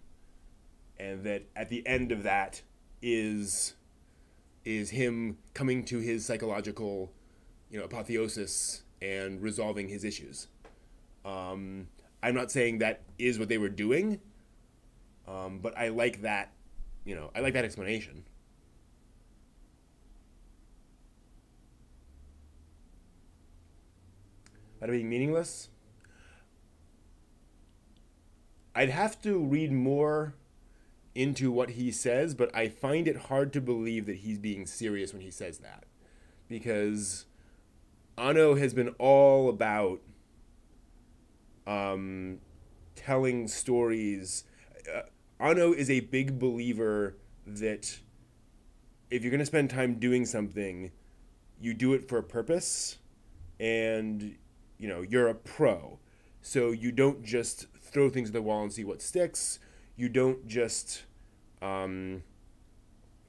And that at the end of that is him coming to his psychological, apotheosis and resolving his issues. I'm not saying that is what they were doing, but I like that, I like that explanation. About being meaningless? I'd have to read more into what he says, but I find it hard to believe that he's being serious when he says that. Because Anno has been all about telling stories. Anno is a big believer that if you're going to spend time doing something, you do it for a purpose, and you're a pro. So you don't just throw things at the wall and see what sticks. You don't just you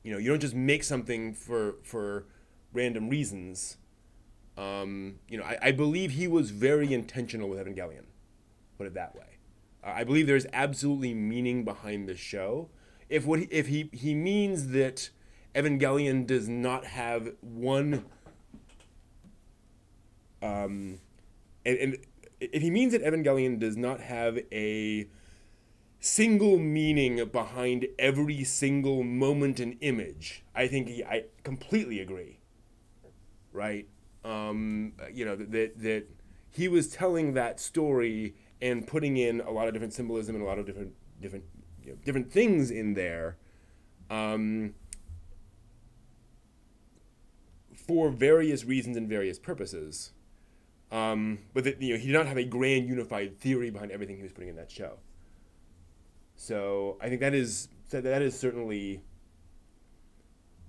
don't just make something for random reasons. I believe he was very intentional with Evangelion. Put it that way. I believe there's absolutely meaning behind the show. If he means that Evangelion does not have one, and if he means that Evangelion does not have a single meaning behind every single moment and image, I completely agree. Right? That he was telling that story and putting in a lot of different symbolism and a lot of different things in there, for various reasons and various purposes. But that he did not have a grand unified theory behind everything he was putting in that show. So I think that is certainly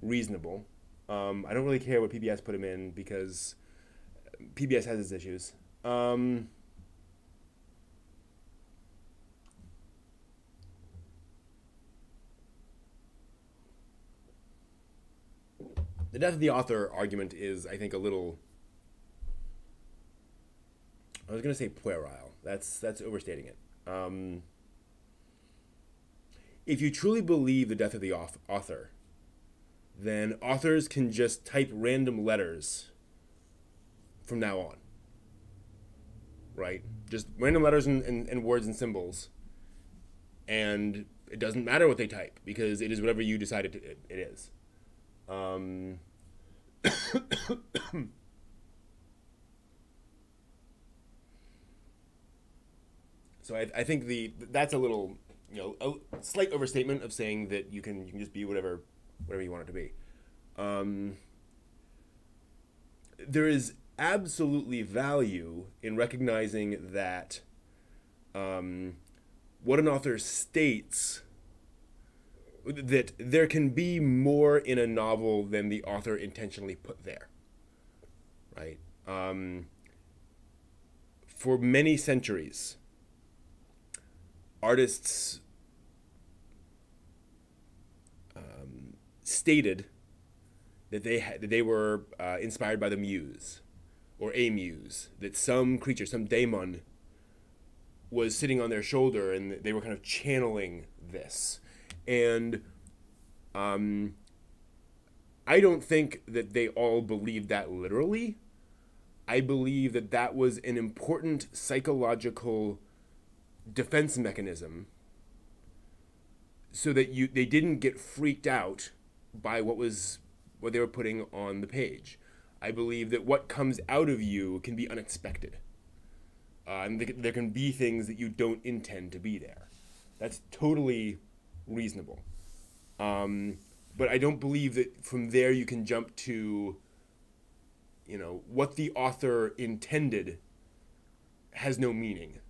reasonable. I don't really care what PBS put him in because PBS has its issues. The death of the author argument is, I think, a little, I was going to say puerile. That's overstating it. If you truly believe the death of the author, then authors can just type random letters from now on. Right? Just random letters and words and symbols. And it doesn't matter what they type, because it is whatever you decide it is. So I think that's a little, a slight overstatement of saying that you can just be whatever you want it to be. There is absolutely value in recognizing that what an author states, that there can be more in a novel than the author intentionally put there, right? For many centuries, artists stated that they were inspired by the muse, or a muse, that some creature, some daemon, was sitting on their shoulder, and they were kind of channeling this. And I don't think that they all believed that literally. I believe that that was an important psychological defense mechanism, so that they didn't get freaked out by what they were putting on the page. I believe that what comes out of you can be unexpected. And there can be things that you don't intend to be there. That's totally reasonable. But I don't believe that from there you can jump to, what the author intended has no meaning.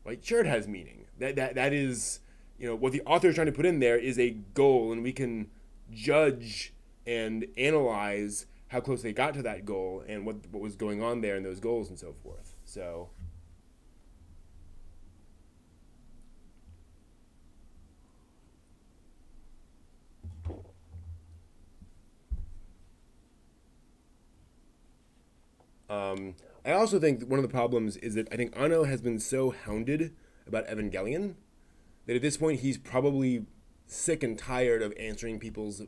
Right? Sure, it has meaning. That is, what the author is trying to put in there is a goal, and we can judge and analyze how close they got to that goal and what was going on there in those goals and so forth. So I also think that one of the problems is that I think Anno has been so hounded about Evangelion that at this point he's probably sick and tired of answering people's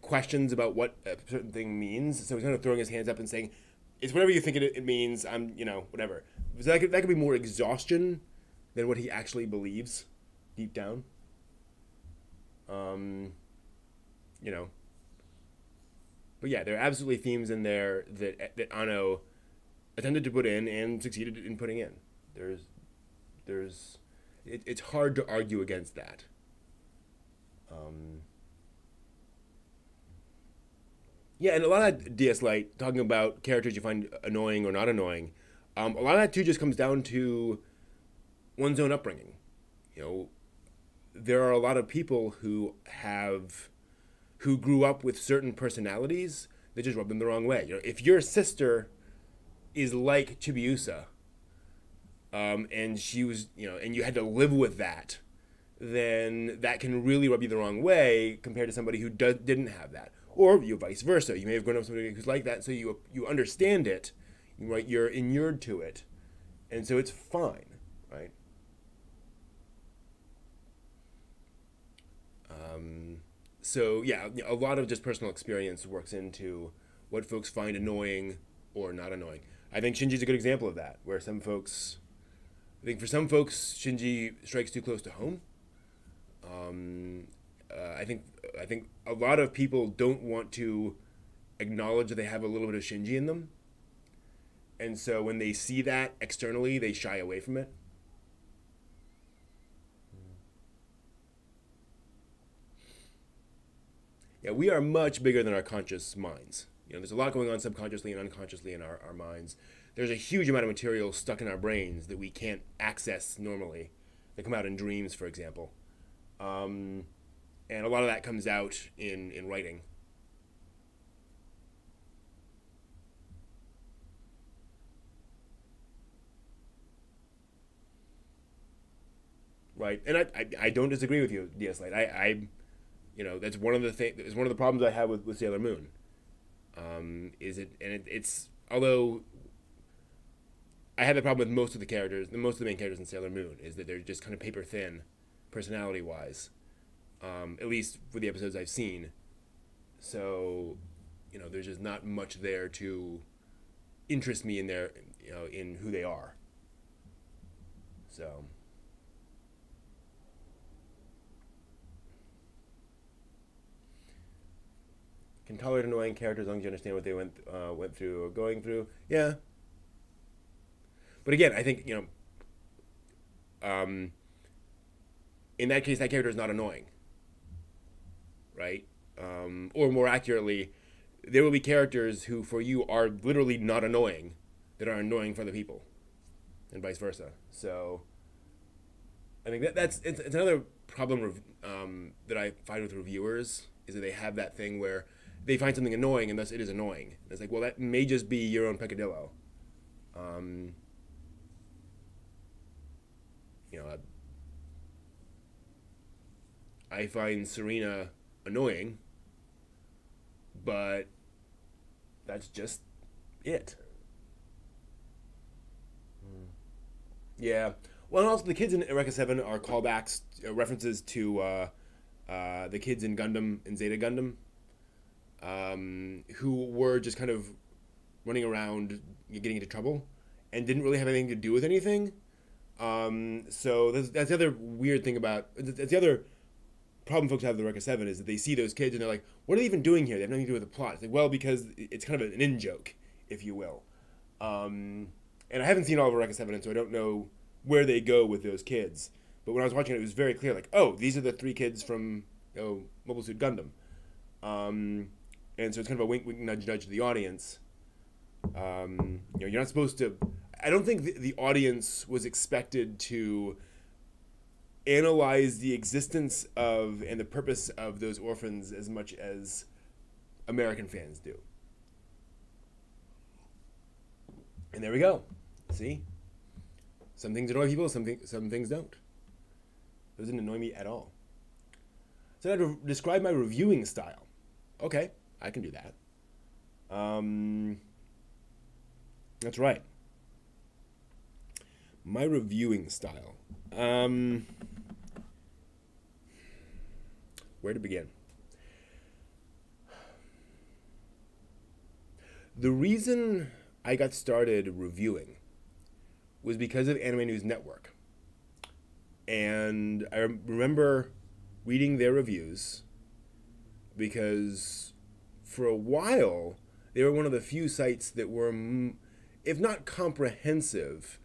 questions about what a certain thing means. So he's kind of throwing his hands up and saying, it's whatever you think it means, I'm, whatever. So that could be more exhaustion than what he actually believes deep down. But yeah, there are absolutely themes in there that Anno attempted to put in and succeeded in putting in. It's hard to argue against that. Yeah, and a lot of that DS Lite, talking about characters you find annoying or not annoying, a lot of that too just comes down to one's own upbringing. there are a lot of people who grew up with certain personalities that just rub them the wrong way. You know, if your sister is like Chibiusa, and she was, you know, and you had to live with that, then that can really rub you the wrong way compared to somebody who didn't have that. Or you vice versa. You may have grown up with somebody who's like that, so you understand it, right? You're inured to it, and so it's fine, right? So yeah, a lot of just personal experience works into what folks find annoying or not annoying. I think Shinji's a good example of that, where I think for some folks, Shinji strikes too close to home. I think a lot of people don't want to acknowledge that they have a little bit of Shinji in them, and so when they see that externally, they shy away from it. Yeah, we are much bigger than our conscious minds. You know, there's a lot going on subconsciously and unconsciously in our minds. There's a huge amount of material stuck in our brains that we can't access normally. They come out in dreams, for example. And a lot of that comes out in writing. Right, and I don't disagree with you, DS Light. You know, that's one of the things. It's one of the problems I have with Sailor Moon. It's although I have the problem with most of the characters, most of the main characters in Sailor Moon, is that they're just kind of paper thin, personality wise. At least for the episodes I've seen. So, you know, there's just not much there to interest me in their, you know, in who they are. So. Can tolerate annoying characters as long as you understand what they went through or going through. Yeah. But again, I think, you know, in that case, that character is not annoying, right? Or more accurately, there will be characters who, for you, are literally not annoying, that are annoying for other people, and vice versa. So, I think it's another problem that I find with reviewers is that they have that thing where they find something annoying and thus it is annoying. And it's like, well, that may just be your own peccadillo. You know, I find Serena annoying, but that's just it. Yeah. Well, and also the kids in Eureka 7 are callbacks, references to the kids in Gundam, in Zeta Gundam, who were just kind of running around getting into trouble and didn't really have anything to do with anything. So that's the other weird thing that's the other problem folks have with Eureka 7 is that they see those kids and they're like, what are they even doing here? They have nothing to do with the plot. It's like, well, because it's kind of an in-joke, if you will. And I haven't seen all of Eureka 7, so I don't know where they go with those kids. But when I was watching it was very clear, like, oh, these are the 3 kids from, you know, Mobile Suit Gundam. And so it's kind of a wink, wink, nudge, nudge to the audience. You know, you're not supposed to... I don't think the audience was expected to analyze the existence of and the purpose of those orphans as much as American fans do. And there we go. See? Some things annoy people, some things don't. It doesn't annoy me at all. So I had to describe my reviewing style. Okay, I can do that. That's right. My reviewing style. Where to begin? The reason I got started reviewing was because of Anime News Network. And I remember reading their reviews because for a while they were one of the few sites that were, if not comprehensive,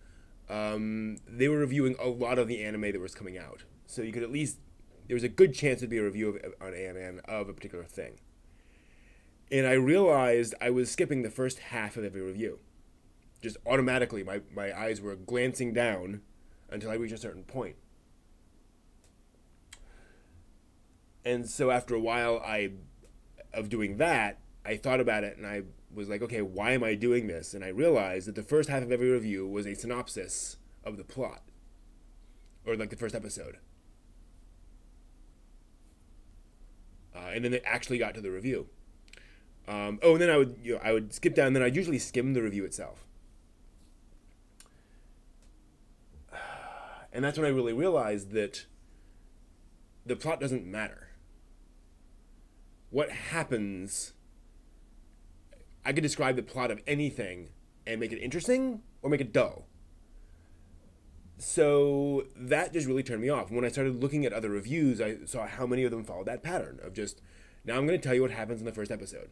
they were reviewing a lot of the anime that was coming out. So you could at least, there was a good chance it'd be a review on ANN of a particular thing. And I realized I was skipping the first half of every review. Just automatically, my eyes were glancing down until I reached a certain point. And so after a while of doing that, I thought about it and I was like, okay, why am I doing this? And I realized that the first half of every review was a synopsis of the plot, or like the first episode. And then it actually got to the review. And then I would skip down. And then I'd usually skim the review itself. And that's when I really realized that the plot doesn't matter. What happens? I could describe the plot of anything and make it interesting or make it dull. So that just really turned me off. When I started looking at other reviews, I saw how many of them followed that pattern of just, now I'm going to tell you what happens in the first episode,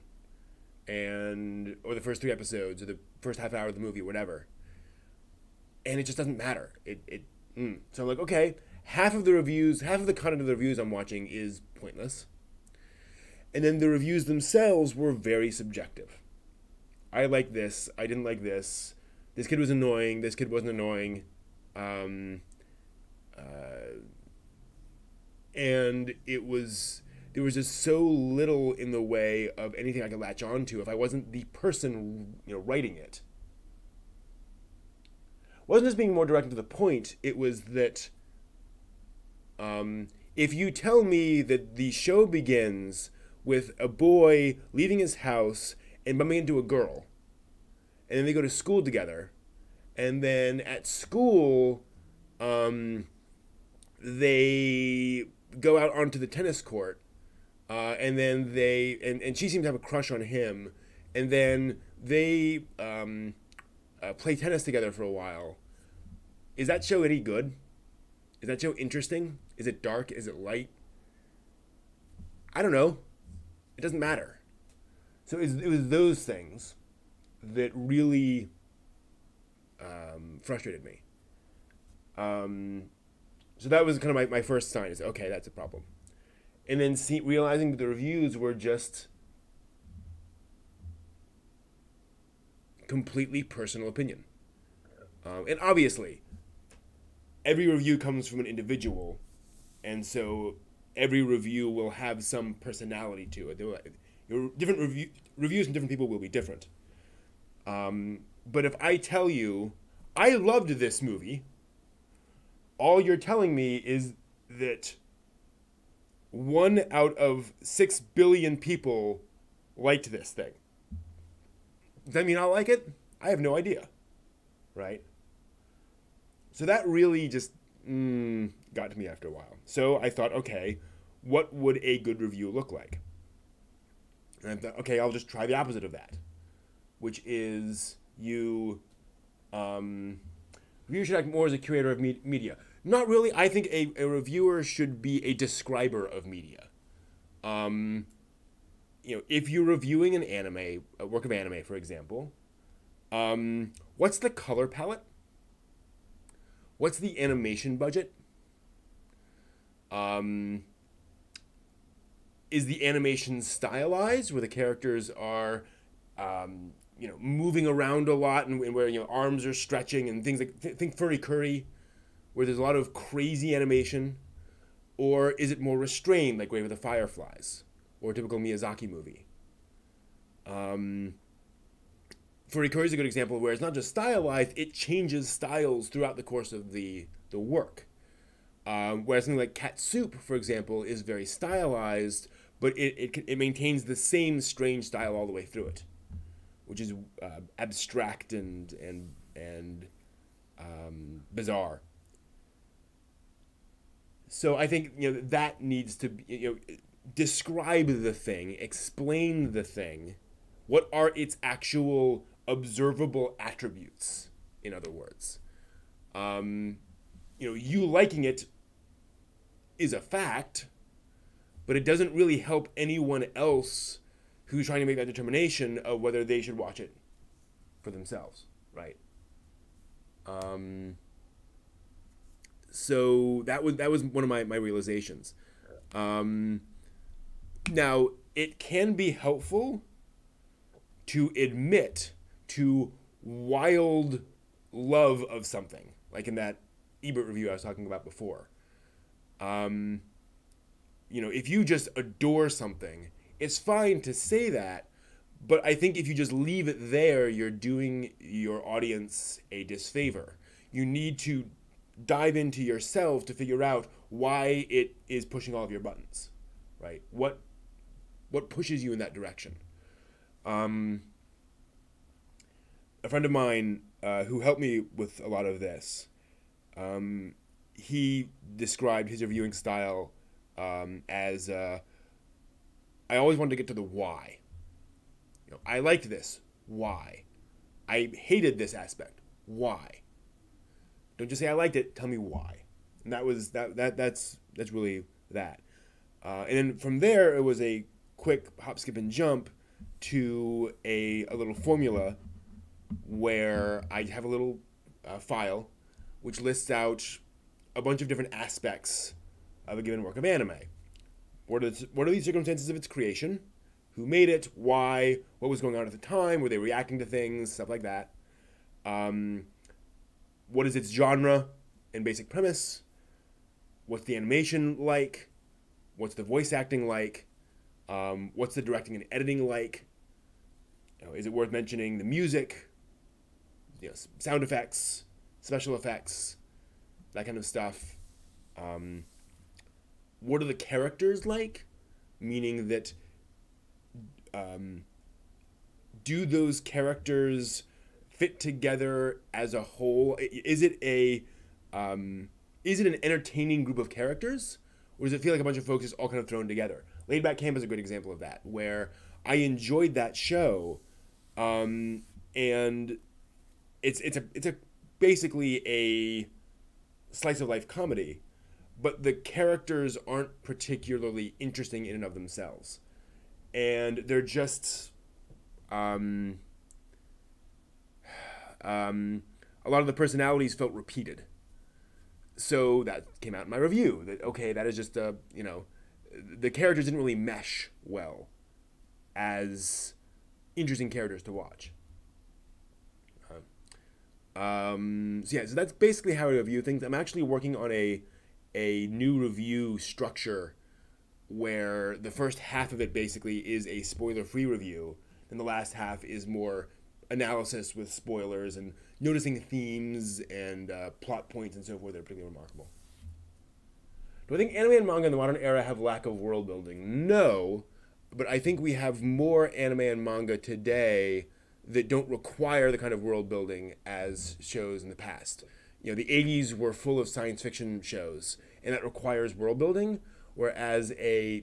or the first 3 episodes, or the first half hour of the movie, whatever. And it just doesn't matter. So I'm like, okay, half of the content of the reviews I'm watching is pointless. And then the reviews themselves were very subjective. I like this. I didn't like this. This kid was annoying. This kid wasn't annoying. And there was just so little in the way of anything I could latch on to if I wasn't the person, writing it. It wasn't just being more direct to the point. It was that if you tell me that the show begins with a boy leaving his house and bumping into a girl, and then they go to school together, and then at school, they go out onto the tennis court, and then and she seems to have a crush on him, and then they play tennis together for a while. Is that show any good? Is that show interesting? Is it dark? Is it light? I don't know. It doesn't matter. So it was those things that really frustrated me. So that was kind of my first sign, is okay, that's a problem. And then realizing that the reviews were just completely personal opinion. And obviously, every review comes from an individual, and so every review will have some personality to it. Different reviews from different people will be different. But if I tell you, I loved this movie, all you're telling me is that 1 out of 6 billion people liked this thing. Does that mean I'll like it? I have no idea. Right? So that really just got to me after a while. So I thought, okay, what would a good review look like? And I thought, okay, I'll just try the opposite of that, which is you should act more as a curator of media. Not really. I think a reviewer should be a describer of media. If you're reviewing an anime, a work of anime, for example, what's the color palette? What's the animation budget? Is the animation stylized, where the characters are, moving around a lot, and where arms are stretching and things like think Furry Curry, where there's a lot of crazy animation, or is it more restrained, like Grave of the Fireflies, or a typical Miyazaki movie? Furry Curry is a good example where it's not just stylized; it changes styles throughout the course of the work. Whereas something like Cat Soup, for example, is very stylized, but it maintains the same strange style all the way through it, which is abstract and bizarre. So I think that needs to be, describe the thing, explain the thing. What are its actual observable attributes? In other words, you liking it is a fact, but it doesn't really help anyone else who's trying to make that determination of whether they should watch it for themselves, right? So that was one of my realizations. Now, it can be helpful to admit to wild love of something, like in that Ebert review I was talking about before. if you just adore something, it's fine to say that, but I think if you just leave it there, you're doing your audience a disfavor. You need to dive into yourself to figure out why it is pushing all of your buttons, right? What pushes you in that direction? A friend of mine who helped me with a lot of this, he described his reviewing style as I always wanted to get to the why. I liked this. Why? I hated this aspect. Why? Don't just say I liked it. Tell me why. And that's really that. And then from there, it was a quick hop, skip, and jump to a little formula where I have a little file which lists out a bunch of different aspects of a given work of anime. What are the circumstances of its creation? Who made it? Why? What was going on at the time? Were they reacting to things? Stuff like that. What is its genre and basic premise? What's the animation like? What's the voice acting like? What's the directing and editing like? Is it worth mentioning the music? Sound effects, special effects, that kind of stuff. What are the characters like? Meaning that, do those characters fit together as a whole? Is it an entertaining group of characters, or does it feel like a bunch of folks just all kind of thrown together? Laid Back Camp is a great example of that, where I enjoyed that show, and it's basically a slice of life comedy, but the characters aren't particularly interesting in and of themselves, and they're just a lot of the personalities felt repeated. So that came out in my review. That is just the characters didn't really mesh well as interesting characters to watch. So that's basically how I review things. I'm actually working on a new review structure where the first half of it basically is a spoiler-free review, and the last half is more analysis with spoilers and noticing themes and plot points and so forth that are particularly remarkable. Do I think anime and manga in the modern era have lack of world building? No, but I think we have more anime and manga today that don't require the kind of world building as shows in the past. The 80s were full of science fiction shows, and that requires world building, whereas a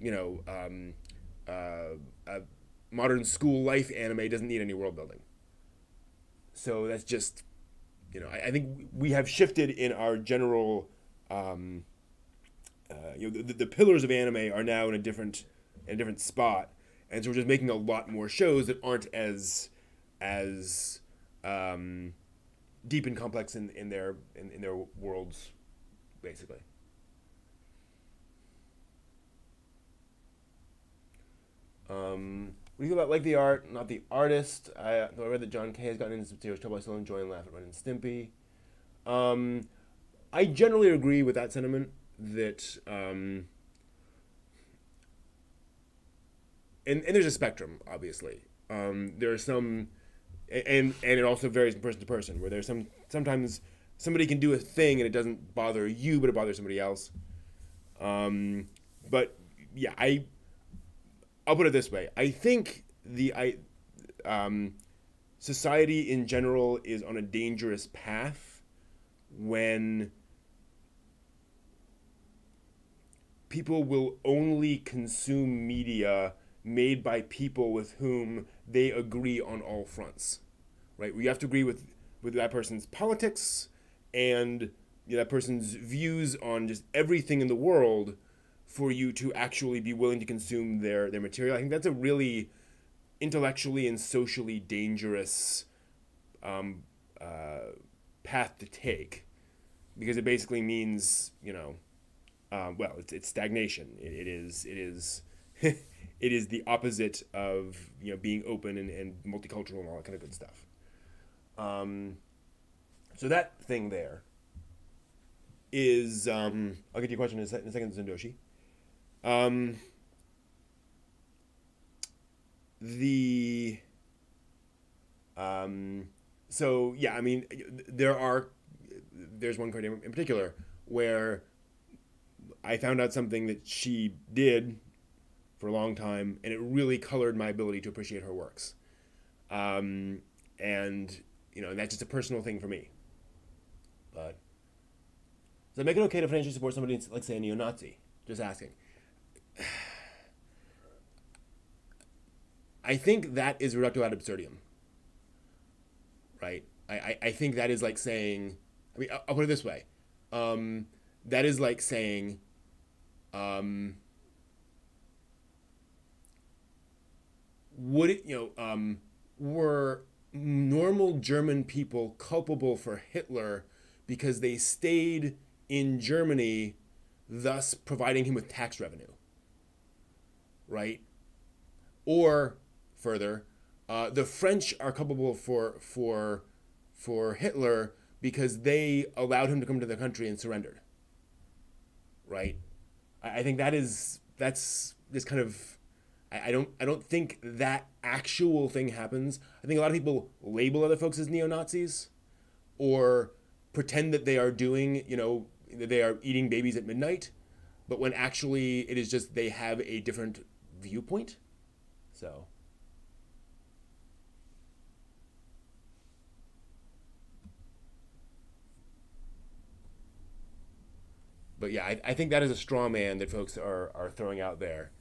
modern school life anime doesn't need any world building. So that's just, I think we have shifted in our general, the pillars of anime are now in a different spot, and so we're just making a lot more shows that aren't as deep and complex in their worlds, basically. What do you feel about like the art, not the artist? I read that John Kay has gotten into some serious trouble. I still enjoy and laugh at Ren and Stimpy. I generally agree with that sentiment that, and there's a spectrum, obviously. There are some, and it also varies from person to person, where there's sometimes somebody can do a thing and it doesn't bother you, but it bothers somebody else. But yeah, I'll put it this way. I think society in general is on a dangerous path when people will only consume media made by people with whom they agree on all fronts, right? We have to agree with that person's politics and that person's views on just everything in the world for you to actually be willing to consume their material. I think that's a really intellectually and socially dangerous path to take, because it basically means, it's stagnation. It is it is the opposite of being open and multicultural and all that kind of good stuff. So that thing there is I'll get to your question in a second, Zendoshi. Um, the so yeah, I mean, there's one card in particular where I found out something that she did for a long time, and it really colored my ability to appreciate her works. And that's just a personal thing for me. But does that make it okay to financially support somebody, like say a neo-Nazi? Just asking. I think that is reductio ad absurdum, right? I think that is like saying, I mean, I'll put it this way. That is like saying, um, would it, were normal German people culpable for Hitler because they stayed in Germany, thus providing him with tax revenue, right? Or further, the French are culpable for Hitler because they allowed him to come to the country and surrendered, right? I think that's this kind of I don't think that actual thing happens. I think a lot of people label other folks as neo Nazis or pretend that they are doing that they are eating babies at midnight, but when actually it is just they have a different viewpoint. So. But yeah, I think that is a straw man that folks are throwing out there.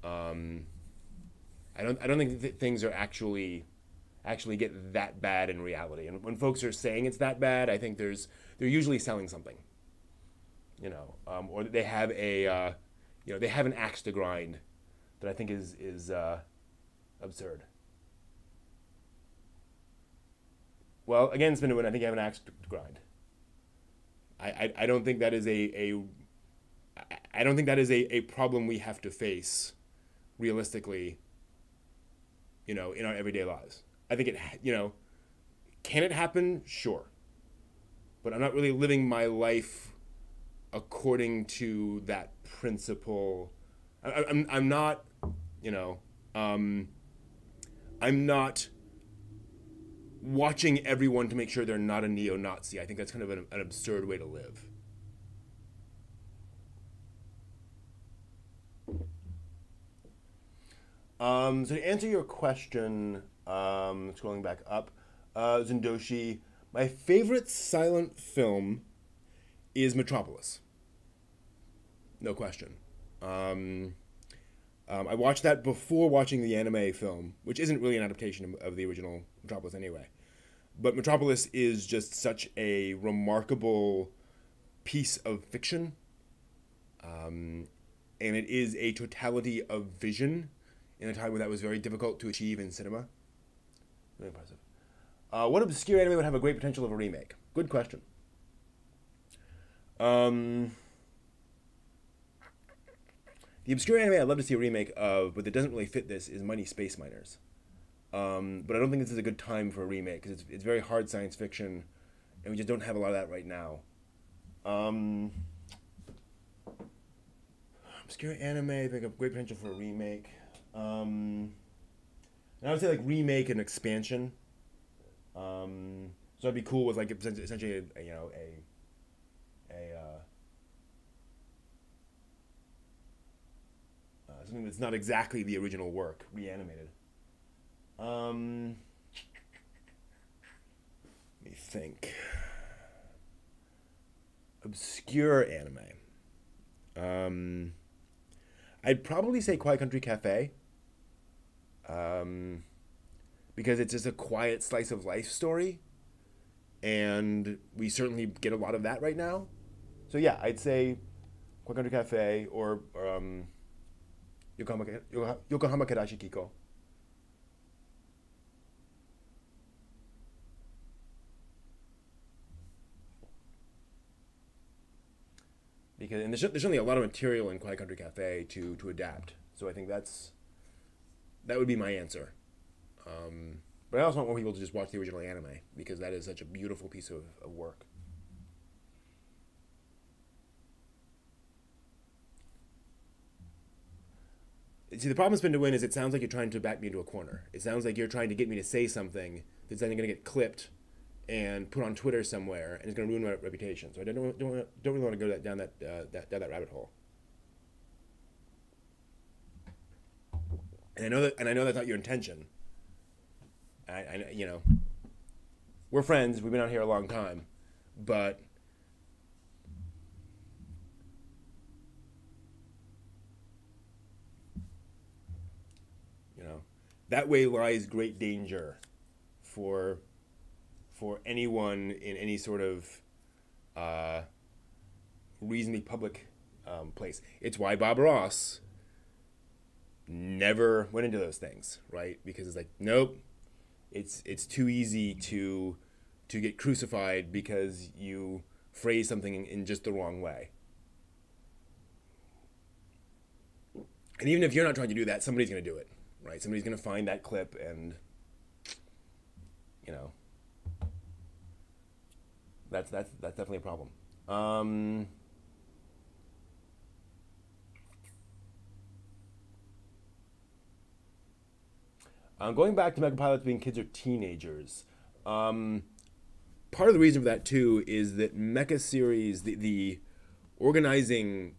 Um, I don't think things are actually get that bad in reality. And when folks are saying it's that bad, I think they're usually selling something, or they have they have an axe to grind that I think is absurd. Well, again, Spinowin, I think you have an axe to grind. I don't think that is I don't think that is a problem we have to face realistically, in our everyday lives. I think can it happen? Sure. But I'm not really living my life according to that principle. I'm not, um, I'm not watching everyone to make sure they're not a neo-Nazi. I think that's kind of an absurd way to live. So to answer your question, scrolling back up, Zendoshi, my favorite silent film is Metropolis. No question. I watched that before watching the anime film, which isn't really an adaptation of the original Metropolis anyway. But Metropolis is just such a remarkable piece of fiction. And it is a totality of vision in a time when that was very difficult to achieve in cinema. Really impressive. What obscure anime would have a great potential of a remake? Good question. The obscure anime I'd love to see a remake of, but that doesn't really fit this, is Mighty Space Miners. But I don't think this is a good time for a remake because it's very hard science fiction, and we just don't have a lot of that right now. Obscure anime, I think a great potential for a remake. And I would say like remake and expansion. So I'd be cool with like essentially something that's not exactly the original work reanimated. Let me think. Obscure anime. I'd probably say Quiet Country Cafe. Because it's just a quiet slice of life story, and we certainly get a lot of that right now. So yeah, I'd say Quiet Country Cafe or Yokohama Karashi Kiko. Because and there's certainly a lot of material in Quiet Country Cafe to adapt. So I think that would be my answer. But I also want more people to just watch the original anime because that is such a beautiful piece of work. See, the problem with Spin to Win is it sounds like you're trying to back me into a corner. It sounds like you're trying to get me to say something that's then going to get clipped and put on Twitter somewhere, and it's going to ruin my reputation. So I don't really want to go down that rabbit hole. And I know that's not your intention. I you know, we're friends. We've been out here a long time, but you know, that way lies great danger for anyone in any sort of reasonably public place. It's why Bob Ross never went into those things, right? Because it's like, nope, it's too easy to get crucified because you phrase something in just the wrong way. And even if you're not trying to do that, somebody's going to do it, right? Somebody's going to find that clip and, you know, that's definitely a problem. Going back to Mecha Pilots being kids or teenagers, part of the reason for that too is that Mecha series, the organizing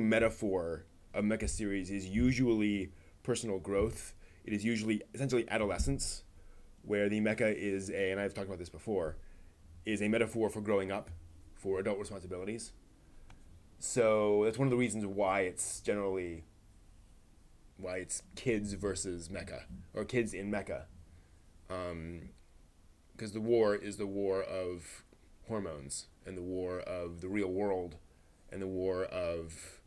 metaphor of Mecha series is usually personal growth. It is usually essentially adolescence, where the mecha is and I've talked about this before, is a metaphor for growing up, for adult responsibilities. So that's one of the reasons why it's kids versus mecha, or kids in mecha, because the war is the war of hormones and the war of the real world and the war of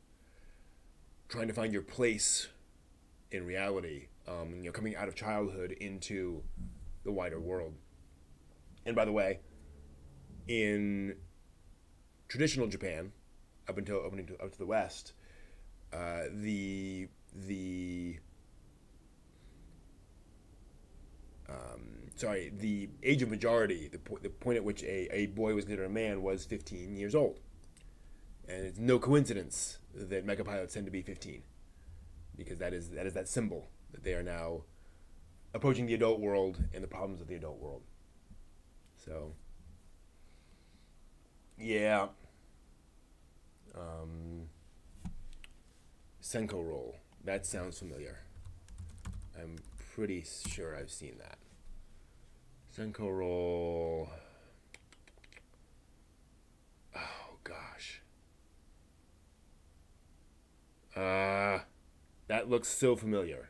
trying to find your place in reality, coming out of childhood into the wider world. And by the way, in traditional Japan, up to the West, the age of majority, the point at which a boy was considered a man, was 15 years old. And it's no coincidence that Mecha Pilots tend to be 15, because that is that symbol that they are now approaching the adult world and the problems of the adult world. So, yeah. Senko roll. That sounds familiar. I'm pretty sure I've seen that. Senko roll. Oh gosh. That looks so familiar.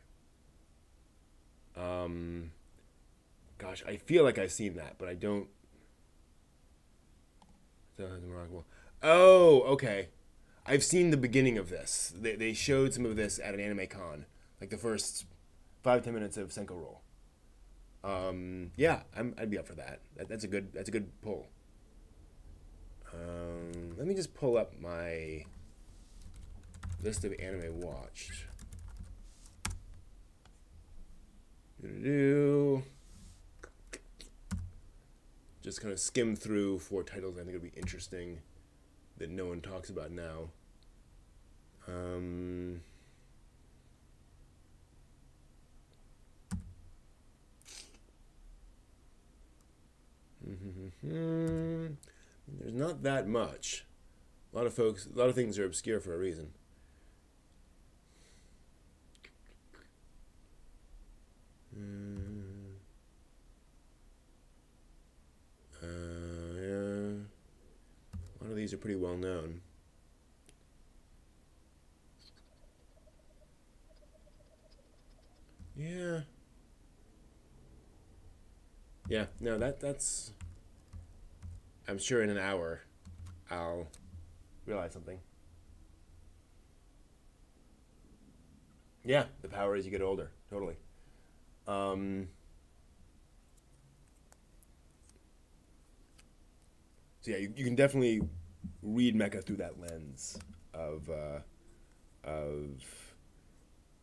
Gosh, I feel like I've seen that, but I don't. Oh, okay. I've seen the beginning of this. They showed some of this at an anime con, like the first 5-10 minutes of Senko Roll. Yeah, I'd be up for that. That's a good pull. Let me just pull up my list of anime watched. Just kind of skim through 4 titles I think would be interesting that no one talks about now. There's not that much. A lot of things are obscure for a reason. Yeah. A lot of these are pretty well known. Yeah. Yeah, no, that's... I'm sure in an hour I'll realize something. Yeah, the power as you get older. Totally. So yeah, you can definitely read Mecha through that lens of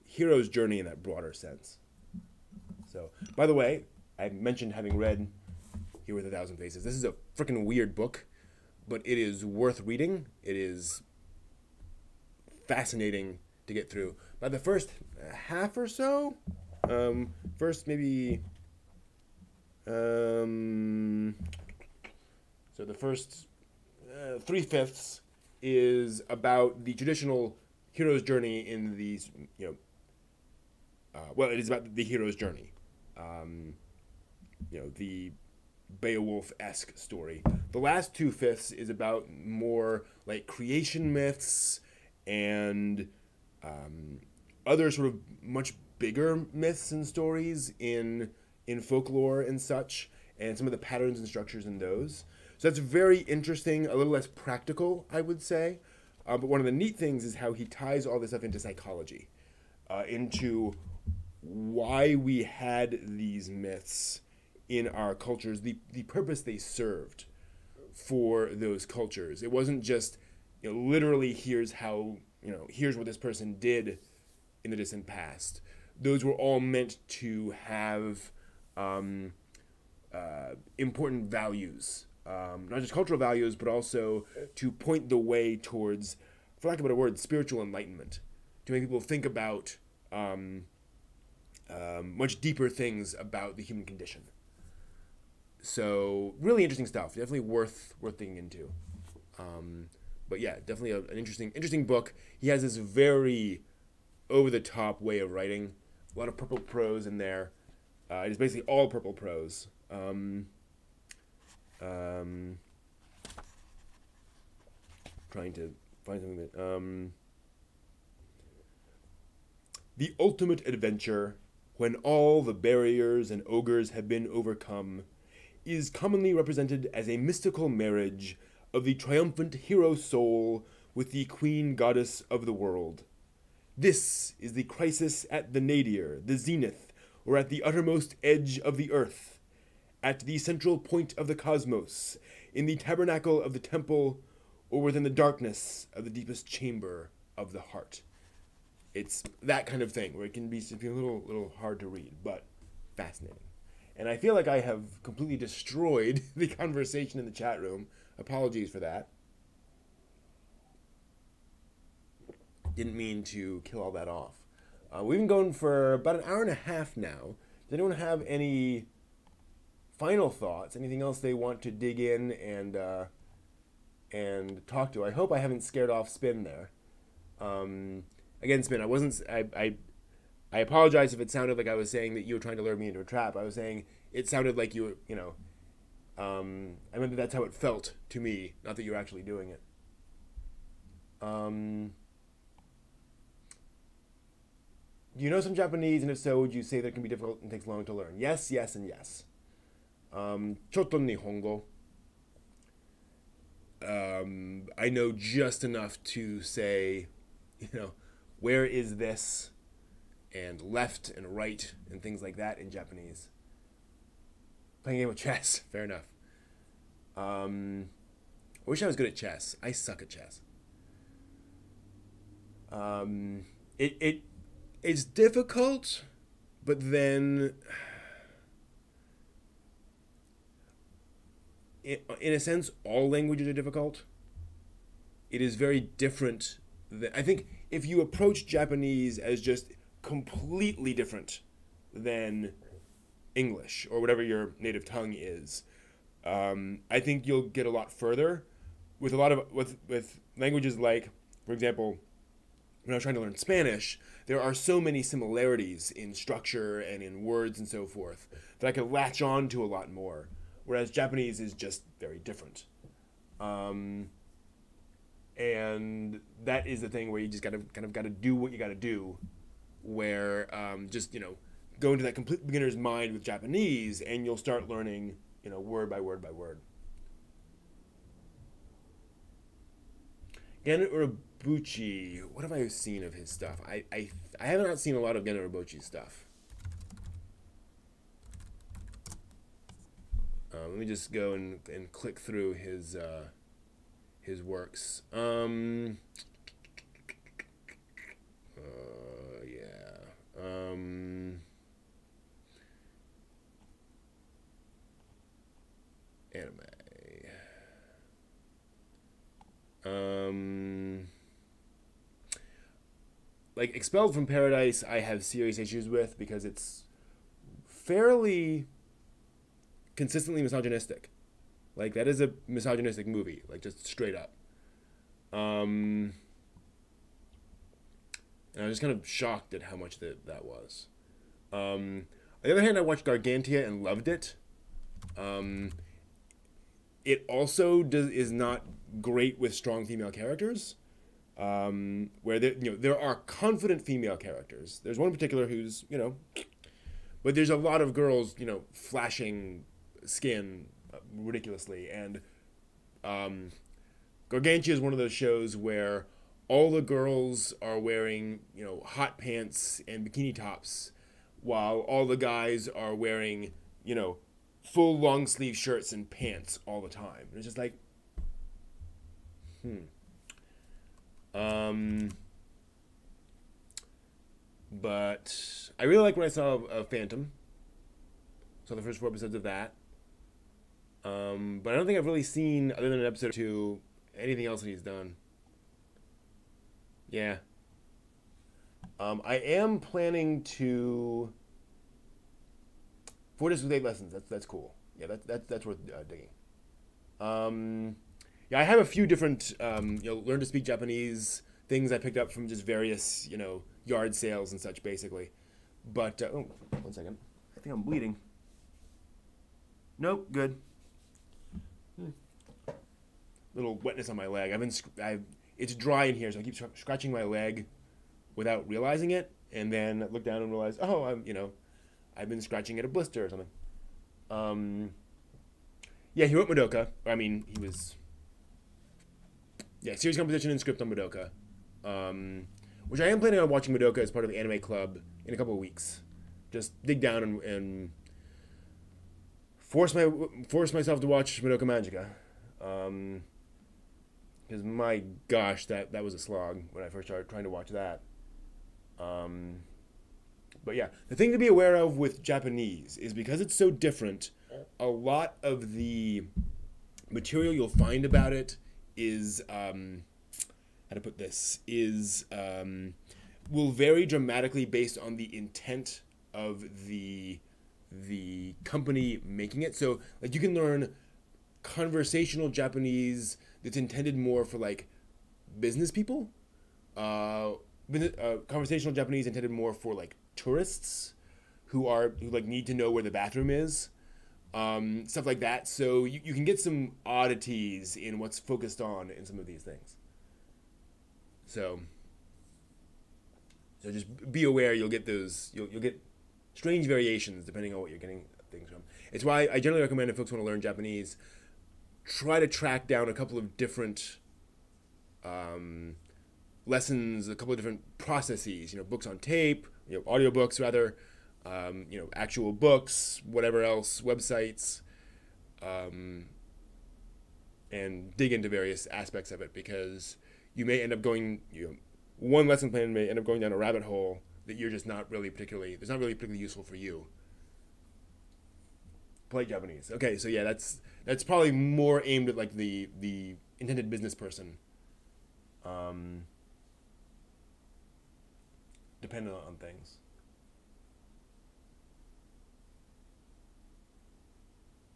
hero's journey in that broader sense. So, by the way, I mentioned having read Here with a Thousand Faces. This is a freaking weird book, but it is worth reading. It is fascinating to get through. By the first half or so, first maybe, so the first 3/5 is about the traditional hero's journey in these, well, it is about the hero's journey. The Beowulf-esque story. The last 2/5 is about more like creation myths and other sort of much bigger myths and stories in folklore and such, and some of the patterns and structures in those. So that's very interesting, a little less practical, I would say. But one of the neat things is how he ties all this stuff into psychology, into why we had these myths in our cultures, the purpose they served for those cultures. It wasn't just, literally here's how, here's what this person did in the distant past. Those were all meant to have important values, not just cultural values, but also to point the way towards, for lack of a better word, spiritual enlightenment, to make people think about much deeper things about the human condition. So really interesting stuff. Definitely worth digging into. But yeah, definitely an interesting book. He has this very over the top way of writing. A lot of purple prose in there. It's basically all purple prose. Trying to find something that the ultimate adventure, when all the barriers and ogres have been overcome, is commonly represented as a mystical marriage of the triumphant hero soul with the queen goddess of the world. This is the crisis at the nadir, the zenith, or at the uttermost edge of the earth, at the central point of the cosmos, in the tabernacle of the temple, or within the darkness of the deepest chamber of the heart. It's that kind of thing, where it can be a little hard to read, but fascinating. And I feel like I have completely destroyed the conversation in the chat room. Apologies for that. Didn't mean to kill all that off. We've been going for about an hour and a half now. Does anyone have any final thoughts? Anything else they want to dig in and talk to? I hope I haven't scared off Spin there. Again, Spin, I apologize if it sounded like I was saying that you were trying to lure me into a trap. I was saying it sounded like you were, I meant that that's how it felt to me, not that you were actually doing it. Do you know some Japanese, and if so, would you say that it can be difficult and takes long to learn? Yes, yes, and yes. Chotto Nihongo. I know just enough to say, where is this? And left and right and things like that in Japanese. Playing a game of chess, fair enough. I wish I was good at chess. I suck at chess. It's difficult, but then in a sense, all languages are difficult. It is very different. I think if you approach Japanese as just completely different than English or whatever your native tongue is, I think you'll get a lot further with with languages like, for example, when I was trying to learn Spanish, there are so many similarities in structure and in words and so forth that I could latch on to a lot more, whereas Japanese is just very different. And that is the thing where you just got to do what you got to do, where just go into that complete beginner's mind with Japanese, and you'll start learning word by word by word. Gen Urobuchi, what have I seen of his stuff? I have not seen a lot of Gen Urobuchi's stuff. Let me just go and click through his works. Yeah. Anime. like Expelled from Paradise, I have serious issues with because it's fairly consistently misogynistic. Like that is a misogynistic movie, like just straight up. And I was just kind of shocked at how much that was. On the other hand, I watched Gargantia and loved it. It also is not great with strong female characters. Where there are confident female characters. There's one in particular who's but there's a lot of girls flashing skin ridiculously, and Gargantia is one of those shows where all the girls are wearing hot pants and bikini tops, while all the guys are wearing full long sleeve shirts and pants all the time. And it's just like, But I really like when I saw Phantom. Saw the first 4 episodes of that. But I don't think I've really seen, other than an episode or two, anything else that he's done. Yeah. I am planning to 4 Days with 8 Lessons. That's cool. Yeah, that's worth digging. Yeah, I have a few different learn to speak Japanese things I picked up from just various yard sales and such, basically. But 1 second. I think I'm bleeding. Nope, good. Little wetness on my leg. It's dry in here, so I keep scratching my leg without realizing it, and then look down and realize, oh, I've been scratching at a blister or something. Yeah, he wrote Madoka. I mean, he was series composition and script on Madoka, which I am planning on watching Madoka as part of the anime club in a couple of weeks. Just dig down and force myself to watch Madoka Magica. Because my gosh, that was a slog when I first started trying to watch that. But yeah, the thing to be aware of with Japanese is because it's so different, a lot of the material you'll find about it is, how to put this, will vary dramatically based on the intent of the company making it. So like you can learn conversational Japanese that's intended more for like business people, conversational Japanese intended more for like tourists who like need to know where the bathroom is, stuff like that. So you can get some oddities in what's focused on in some of these things. So just be aware you'll get those you'll get strange variations depending on what you're getting things from. It's why I generally recommend if folks want to learn Japanese, try to track down a couple of different lessons, a couple of different processes, books on tape, audiobooks rather, actual books, whatever else, websites, and dig into various aspects of it, because you may end up going, one lesson plan may end up going down a rabbit hole that you're just not really particularly useful for you. Polite Japanese. Okay, so yeah, that's probably more aimed at like the intended business person. Dependent on things.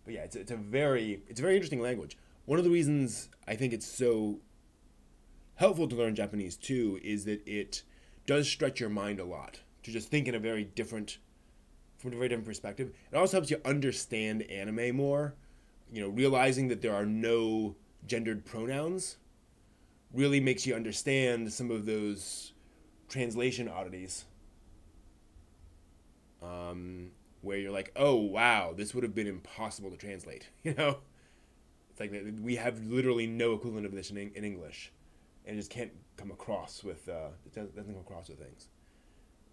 But yeah, it's a very interesting language. One of the reasons I think it's so helpful to learn Japanese too is that it does stretch your mind a lot to just think in from a very different perspective. It also helps you understand anime more. Realizing that there are no gendered pronouns really makes you understand some of those translation oddities. Where you're like, oh wow, this would have been impossible to translate. It's like we have literally no equivalent of this in English, and it just can't come across with it doesn't come across with things.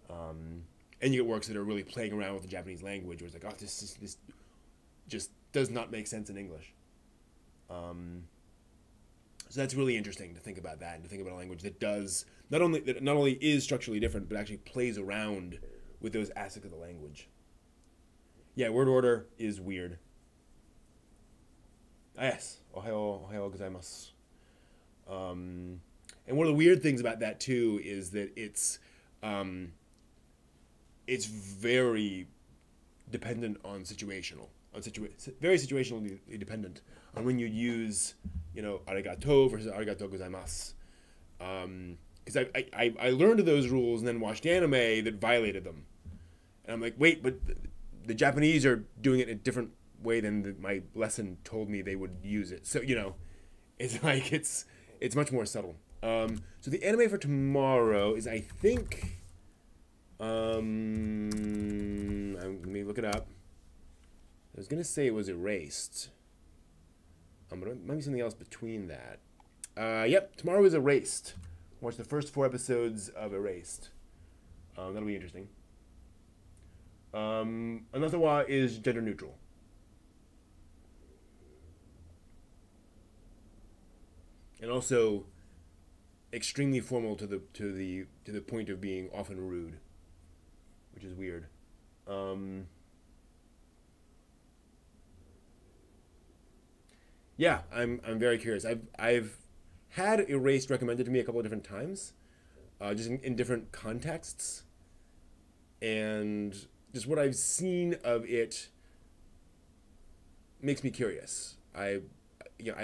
And you get works that are really playing around with the Japanese language, where it's like, oh, this just does not make sense in English. So that's really interesting to think about that, and to think about a language that does not only is structurally different, but actually plays around with those aspects of the language. Yeah, word order is weird. Yes, ohayo gozaimasu. And one of the weird things about that too is that it's it's very dependent on very situationally dependent on when you use, arigato versus arigato gozaimasu. Because I learned those rules and then watched anime that violated them, and I'm like, wait, but the Japanese are doing it in a different way than my lesson told me they would use it. So it's like it's much more subtle. So the anime for tomorrow is, I think, let me look it up. I was gonna say it was Erased. But it might be something else between that. Yep, tomorrow is Erased. Watch the first 4 episodes of Erased. That'll be interesting. Another is gender neutral. And also extremely formal to the point of being often rude, which is weird. Yeah, I'm very curious. I've had Erased recommended to me a couple of different times, just in different contexts, and just what I've seen of it makes me curious. I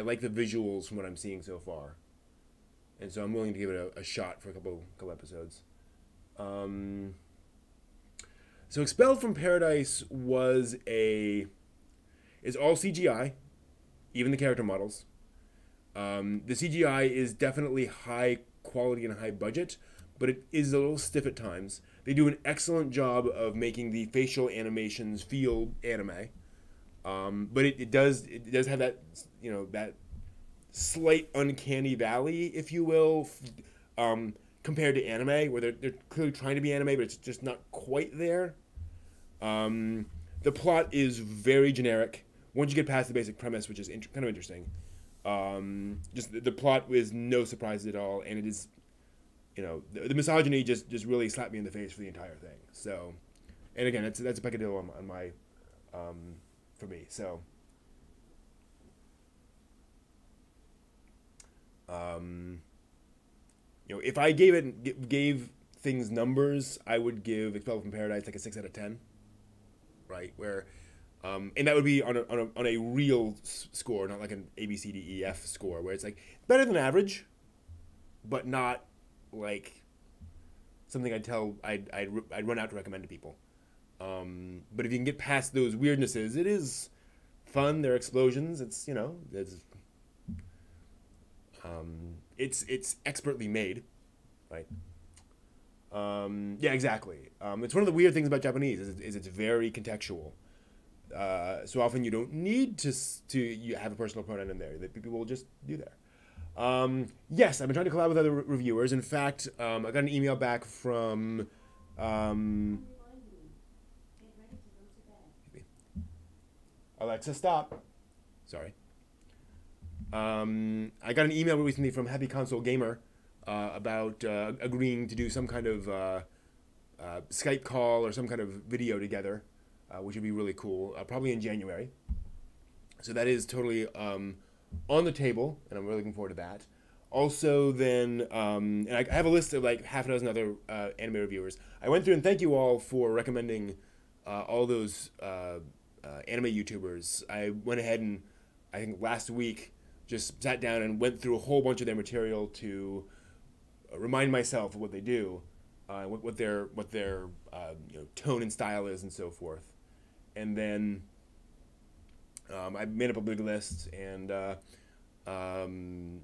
like the visuals from what I'm seeing so far, and so I'm willing to give it a shot for a couple episodes. So Expelled from Paradise is all CGI, even the character models. The CGI is definitely high quality and high budget, but it is a little stiff at times. They do an excellent job of making the facial animations feel anime. But it does have that, that slight uncanny valley, if you will, compared to anime, where they're clearly trying to be anime, but it's just not quite there. The plot is very generic once you get past the basic premise, which is kind of interesting. Just the plot is no surprise at all, and it is, the misogyny just really slapped me in the face for the entire thing. So, and again, that's a peccadillo on my for me. So, if I gave things numbers, I would give Expelled from Paradise like a 6 out of 10, right? Where, and that would be on a real score, not like an A, B, C, D, E, F score, where it's like better than average, but not like something I'd run out to recommend to people. But if you can get past those weirdnesses, it is fun. There are explosions. It's expertly made, right? Yeah, exactly. It's one of the weird things about Japanese is it's very contextual. So often you don't need to you have a personal pronoun in there that people will just do there. Yes, I've been trying to collab with other reviewers. In fact, I got an email back from Alexa, stop. Sorry. I got an email recently from Happy Console Gamer about agreeing to do some kind of Skype call or some kind of video together, which would be really cool, probably in January. So that is totally on the table, and I'm really looking forward to that. Also, then, and I have a list of like half a dozen other anime reviewers. I went through and thank you all for recommending all those anime YouTubers. I went ahead and I think last week just sat down and went through a whole bunch of their material to remind myself of what they do, what their tone and style is, and so forth. And then I made up a big list, and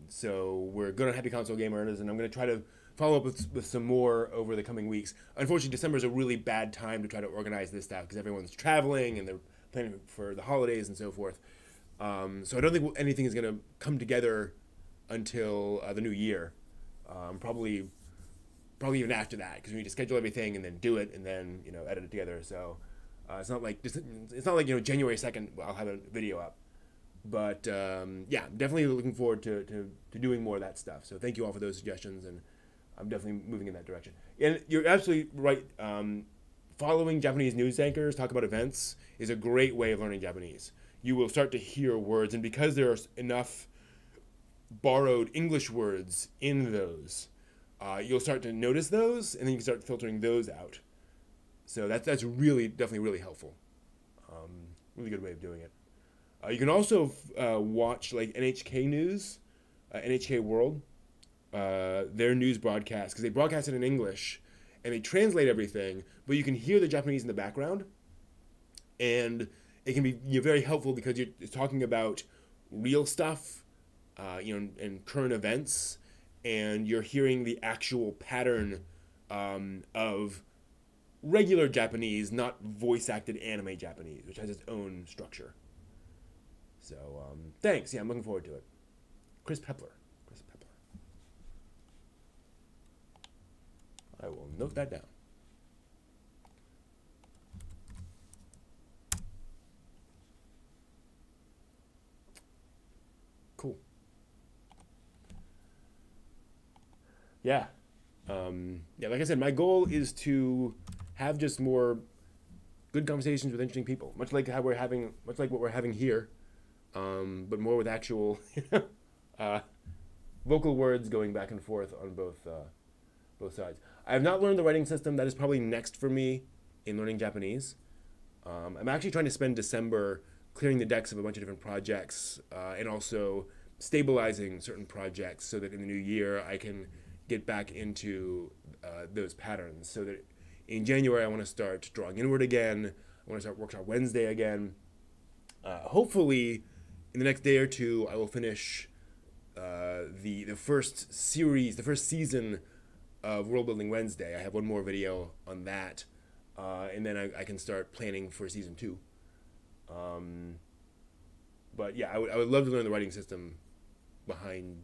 so we're good on Happy Console Gamers, and I'm going to try to follow up with some more over the coming weeks. Unfortunately, December is a really bad time to try to organize this stuff because everyone's traveling and they're planning for the holidays and so forth. So I don't think anything is going to come together until the new year. Probably even after that, because we need to schedule everything and then do it and then edit it together. So it's not like January 2nd I'll have a video up. But yeah, I'm definitely looking forward to doing more of that stuff. So thank you all for those suggestions, and I'm definitely moving in that direction. And you're absolutely right. Following Japanese news anchors talk about events is a great way of learning Japanese. You will start to hear words, and because there are enough borrowed English words in those, you'll start to notice those, and then you can start filtering those out. So that's really, definitely really helpful. Really good way of doing it. You can also watch like NHK News, NHK World, their news broadcast, because they broadcast it in English, and they translate everything, but you can hear the Japanese in the background, and it can be very helpful because you're talking about real stuff, and current events, and you're hearing the actual pattern of regular Japanese, not voice-acted anime Japanese, which has its own structure. So, thanks. Yeah, I'm looking forward to it. Chris Pepler. I will note that down. Cool. Yeah. Like I said, my goal is to have just more good conversations with interesting people, much like what we're having here, but more with actual vocal words going back and forth on both sides. I have not learned the writing system. That is probably next for me in learning Japanese. I'm actually trying to spend December clearing the decks of a bunch of different projects, and also stabilizing certain projects so that in the new year I can get back into those patterns, so that in January I want to start drawing inward again. I want to start Workshop Wednesday again. Hopefully in the next day or two I will finish the first series, the first season of World Building Wednesday. I have one more video on that, and then I can start planning for season 2. But yeah, I would love to learn the writing system behind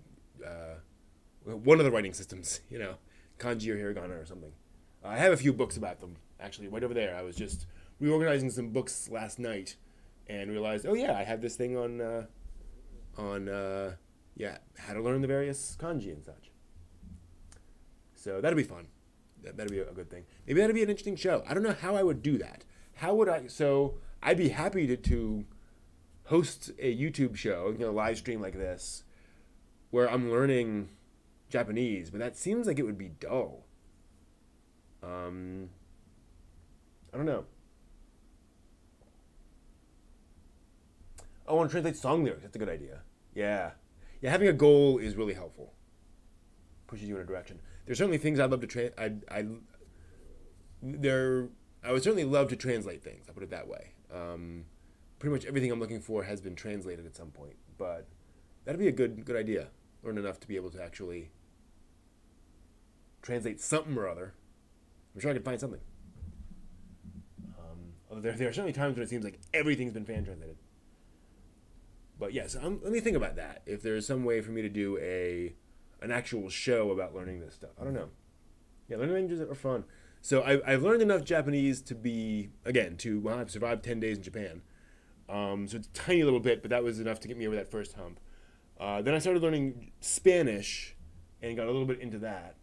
one of the writing systems, kanji or hiragana or something. I have a few books about them, actually, right over there. I was just reorganizing some books last night and realized, oh yeah, I have this thing on how to learn the various kanji and such. So that'll be fun. That'll be a good thing. Maybe that'll be an interesting show. I don't know how I would do that. How would I? So I'd be happy to host a YouTube show, live stream like this, where I'm learning Japanese, but that seems like it would be dull. I don't know. Oh, I want to translate song lyrics. That's a good idea. Yeah. Yeah, having a goal is really helpful. Pushes you in a direction. There's certainly things I'd love to I would certainly love to translate things. I'll put it that way. Pretty much everything I'm looking for has been translated at some point, but that'd be a good idea. Learn enough to be able to actually translate something or other. I'm sure I could find something. Although there are certainly times when it seems like everything's been fan translated. But yes, let me think about that. If there's some way for me to do an actual show about learning this stuff. I don't know. Yeah, learning languages are fun. So I've learned enough Japanese to I've survived 10 days in Japan. So it's a tiny little bit, but that was enough to get me over that first hump. Then I started learning Spanish and got a little bit into that.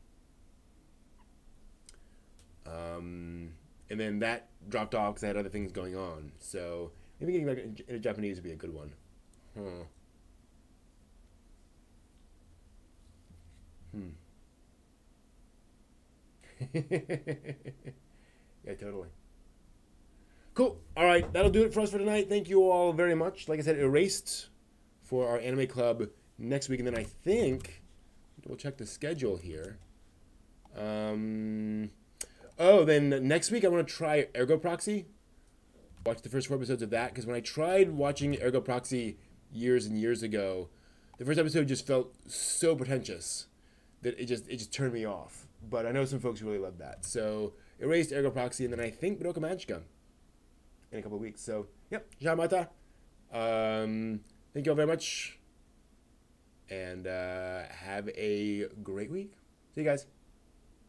And then that dropped off because I had other things going on. So maybe getting back into Japanese would be a good one. Yeah, totally. Cool. All right, that'll do it for us for tonight. Thank you all very much. Like I said, Erased for our anime club next week, and then I think we'll check the schedule here. Then next week I want to try Ergo Proxy. Watch the first 4 episodes of that, because when I tried watching Ergo Proxy years and years ago, the first episode just felt so pretentious that it just turned me off. But I know some folks who really loved that. So Erased, Ergo Proxy, and then I think Budoka Magica in a couple of weeks. So yep, Jamata. Thank you all very much, and have a great week. See you guys.